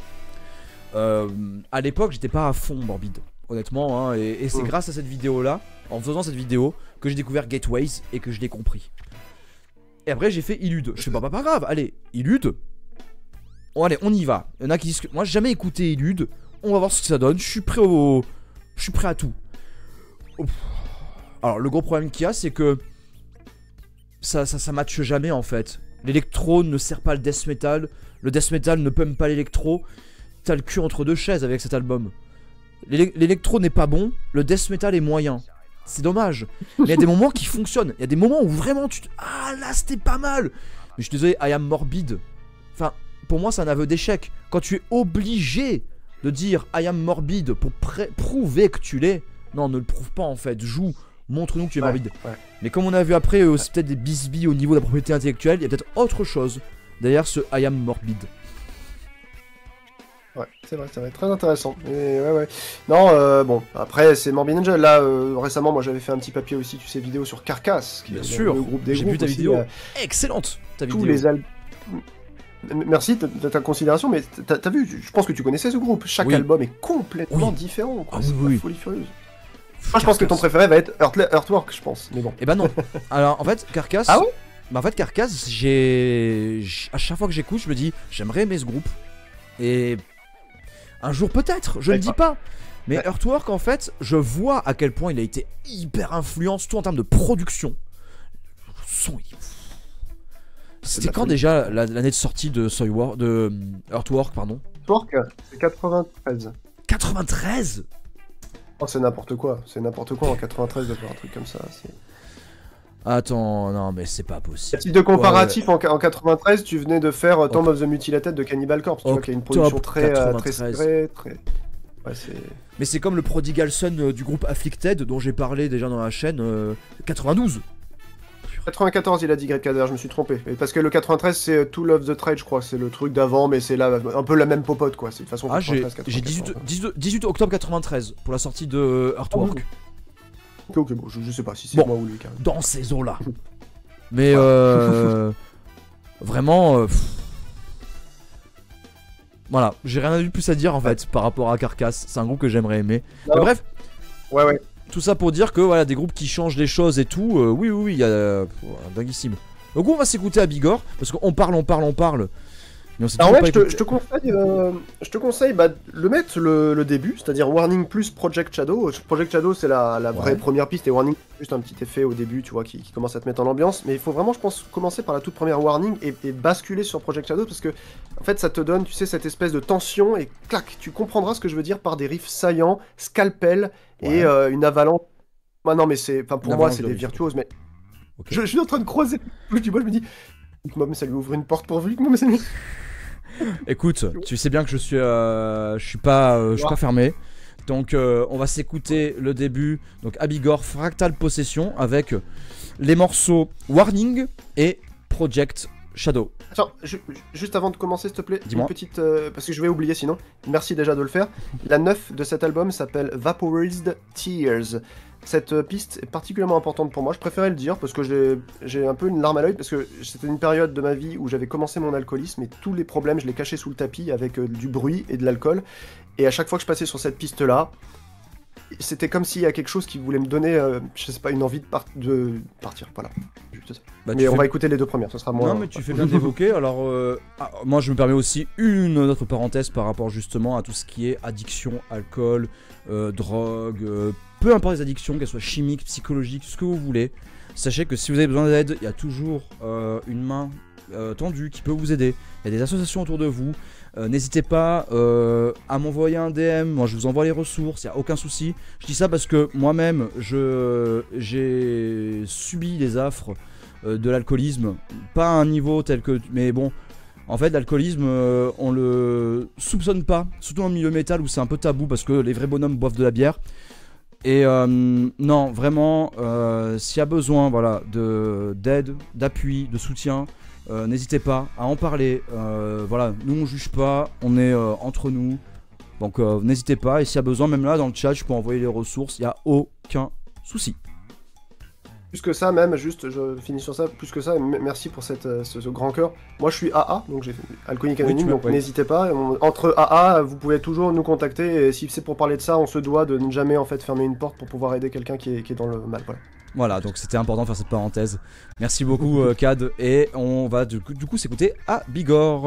À l'époque, j'étais pas à fond Morbid, honnêtement, hein, et c'est grâce à cette vidéo-là, en faisant cette vidéo, que j'ai découvert Gateways et que je l'ai compris. Et après, j'ai fait Illud. Je fais pas grave, allez, Illud. Oh, allez, on y va. Il y en a qui disent que moi, j'ai jamais écouté Illud. On va voir ce que ça donne. Je suis prêt à tout. Ouf. Alors, le gros problème qu'il y a, c'est que ça matche jamais en fait. L'électro ne sert pas le death metal, le death metal ne pump pas l'électro. T'as le cul entre deux chaises avec cet album. L'électro n'est pas bon, le death metal est moyen. C'est dommage. Mais il y a des moments qui fonctionnent. Il y a des moments où vraiment tu te... Ah là c'était pas mal. Mais je suis désolé, I Am Morbid. Enfin, pour moi c'est un aveu d'échec. Quand tu es obligé de dire I Am Morbid pour prouver que tu l'es. Non, ne le prouve pas en fait. Joue, montre-nous que tu es morbide. Mais comme on a vu après, c'est peut-être des bisbilles au niveau de la propriété intellectuelle. Il y a peut-être autre chose derrière ce I Am Morbid. Ouais, c'est vrai, très intéressant. Et ouais. Non, bon, après, c'est Morbid Angel. Là, récemment, moi, j'avais fait un petit papier aussi, tu sais, vidéo sur Carcass, qui Bien est sûr, le groupe des j'ai groupes vu ta aussi, vidéo. Excellente, ta vidéo. tous les albums. Merci de ta considération, mais t'as vu, je pense que tu connaissais ce groupe. Chaque album est complètement différent, quoi. C'est la folie furieuse. Moi, je pense que ton préféré va être Earthwork, je pense, mais bon. Eh ben non. Alors, en fait, Carcass... Ah ouais? Bah en fait, Carcass, à chaque fois que j'écoute, je me dis, j'aimerais aimer ce groupe. Et... un jour peut-être, je ne dis pas. Mais Earthwork, en fait, je vois à quel point il a été hyper influent, surtout en termes de production. C'était quand déjà l'année de sortie de Earthwork, pardon? Earthwork, c'est 93. 93? Oh, c'est n'importe quoi en 93 de faire un truc comme ça. Attends, non mais c'est pas possible. À titre de comparatif, en 93, tu venais de faire Tomb of the Mutilated de Cannibal Corpse, tu vois qu'il y a une production très serrée, Ouais, mais c'est comme le Prodigal Son du groupe Afflicted dont j'ai parlé déjà dans la chaîne, 92. 94, il a dit Great Kader, je me suis trompé. Parce que le 93, c'est Tool of the Trade, je crois, c'est le truc d'avant, mais c'est là un peu la même popote, quoi. C'est de façon. Ah, j'ai 18 octobre 93 pour la sortie de Earthwork. Ok, bon, je sais pas si c'est moi ou lui, carrément. Dans ces eaux-là. Mais vraiment. Voilà, j'ai rien de plus à dire en fait par rapport à Carcass. C'est un groupe que j'aimerais aimer. Mais bref. Ouais. Tout ça pour dire que voilà, des groupes qui changent les choses et tout. Oui, il y a dinguissime. Donc on va s'écouter à Bigorre parce qu'on parle. Mais on alors ouais, je te conseille le mettre le début, c'est-à-dire Warning plus Project Shadow. Project Shadow c'est la vraie première piste et Warning juste un petit effet au début, tu vois, qui commence à te mettre en ambiance. Mais il faut vraiment, je pense, commencer par la toute première Warning et basculer sur Project Shadow parce que en fait ça te donne, tu sais, cette espèce de tension et clac, tu comprendras ce que je veux dire par des riffs saillants, scalpel et une avalanche. Ah non mais c'est, enfin pour moi c'est des virtuoses, mais je suis en train de croiser. Moi je me dis, ça lui ouvre une porte pour Vic, mais c'est... Écoute, tu sais bien que je suis pas fermé. Donc on va s'écouter le début. Donc à Bigorre, Fractal Possession avec les morceaux Warning et Project Shadow. Attends, juste avant de commencer, s'il te plaît, dis-moi. Une petite... parce que je vais oublier sinon. Merci déjà de le faire. La 9 de cet album s'appelle Vaporized Tears. Cette piste est particulièrement importante pour moi, je préférais le dire parce que j'ai un peu une larme à l'œil parce que c'était une période de ma vie où j'avais commencé mon alcoolisme et tous les problèmes je les cachais sous le tapis avec du bruit et de l'alcool. Et à chaque fois que je passais sur cette piste là, c'était comme s'il y a quelque chose qui voulait me donner, je sais pas, une envie de partir, voilà. Juste ça. Mais on va écouter les deux premières, ce sera moins... Non mais tu fais bien d'évoquer, alors moi je me permets aussi une autre parenthèse par rapport justement à tout ce qui est addiction, alcool, drogue, peu importe les addictions, qu'elles soient chimiques, psychologiques, ce que vous voulez. Sachez que si vous avez besoin d'aide, il y a toujours une main tendue qui peut vous aider. Il y a des associations autour de vous. N'hésitez pas à m'envoyer un DM, moi je vous envoie les ressources, il n'y a aucun souci. Je dis ça parce que moi-même j'ai subi les affres de l'alcoolisme, pas à un niveau tel que... Mais bon, en fait l'alcoolisme on le soupçonne pas, surtout dans le milieu métal où c'est un peu tabou parce que les vrais bonhommes boivent de la bière. Et non, vraiment, s'il y a besoin d'aide, d'appui, de soutien, n'hésitez pas à en parler. Voilà, nous on juge pas, on est entre nous. Donc n'hésitez pas, et s'il y a besoin, même là dans le chat, je peux envoyer les ressources, il n'y a aucun souci. Plus que ça, même, juste, je finis sur ça, plus que ça, merci pour ce grand cœur. Moi, je suis AA, donc j'ai Alcoolique Anonyme, donc n'hésitez pas. Entre AA, vous pouvez toujours nous contacter, et si c'est pour parler de ça, on se doit de ne jamais, en fait, fermer une porte pour pouvoir aider quelqu'un qui est dans le mal, voilà. Voilà, donc c'était important de faire cette parenthèse. Merci beaucoup, Cad, et on va du coup s'écouter à Bigorre.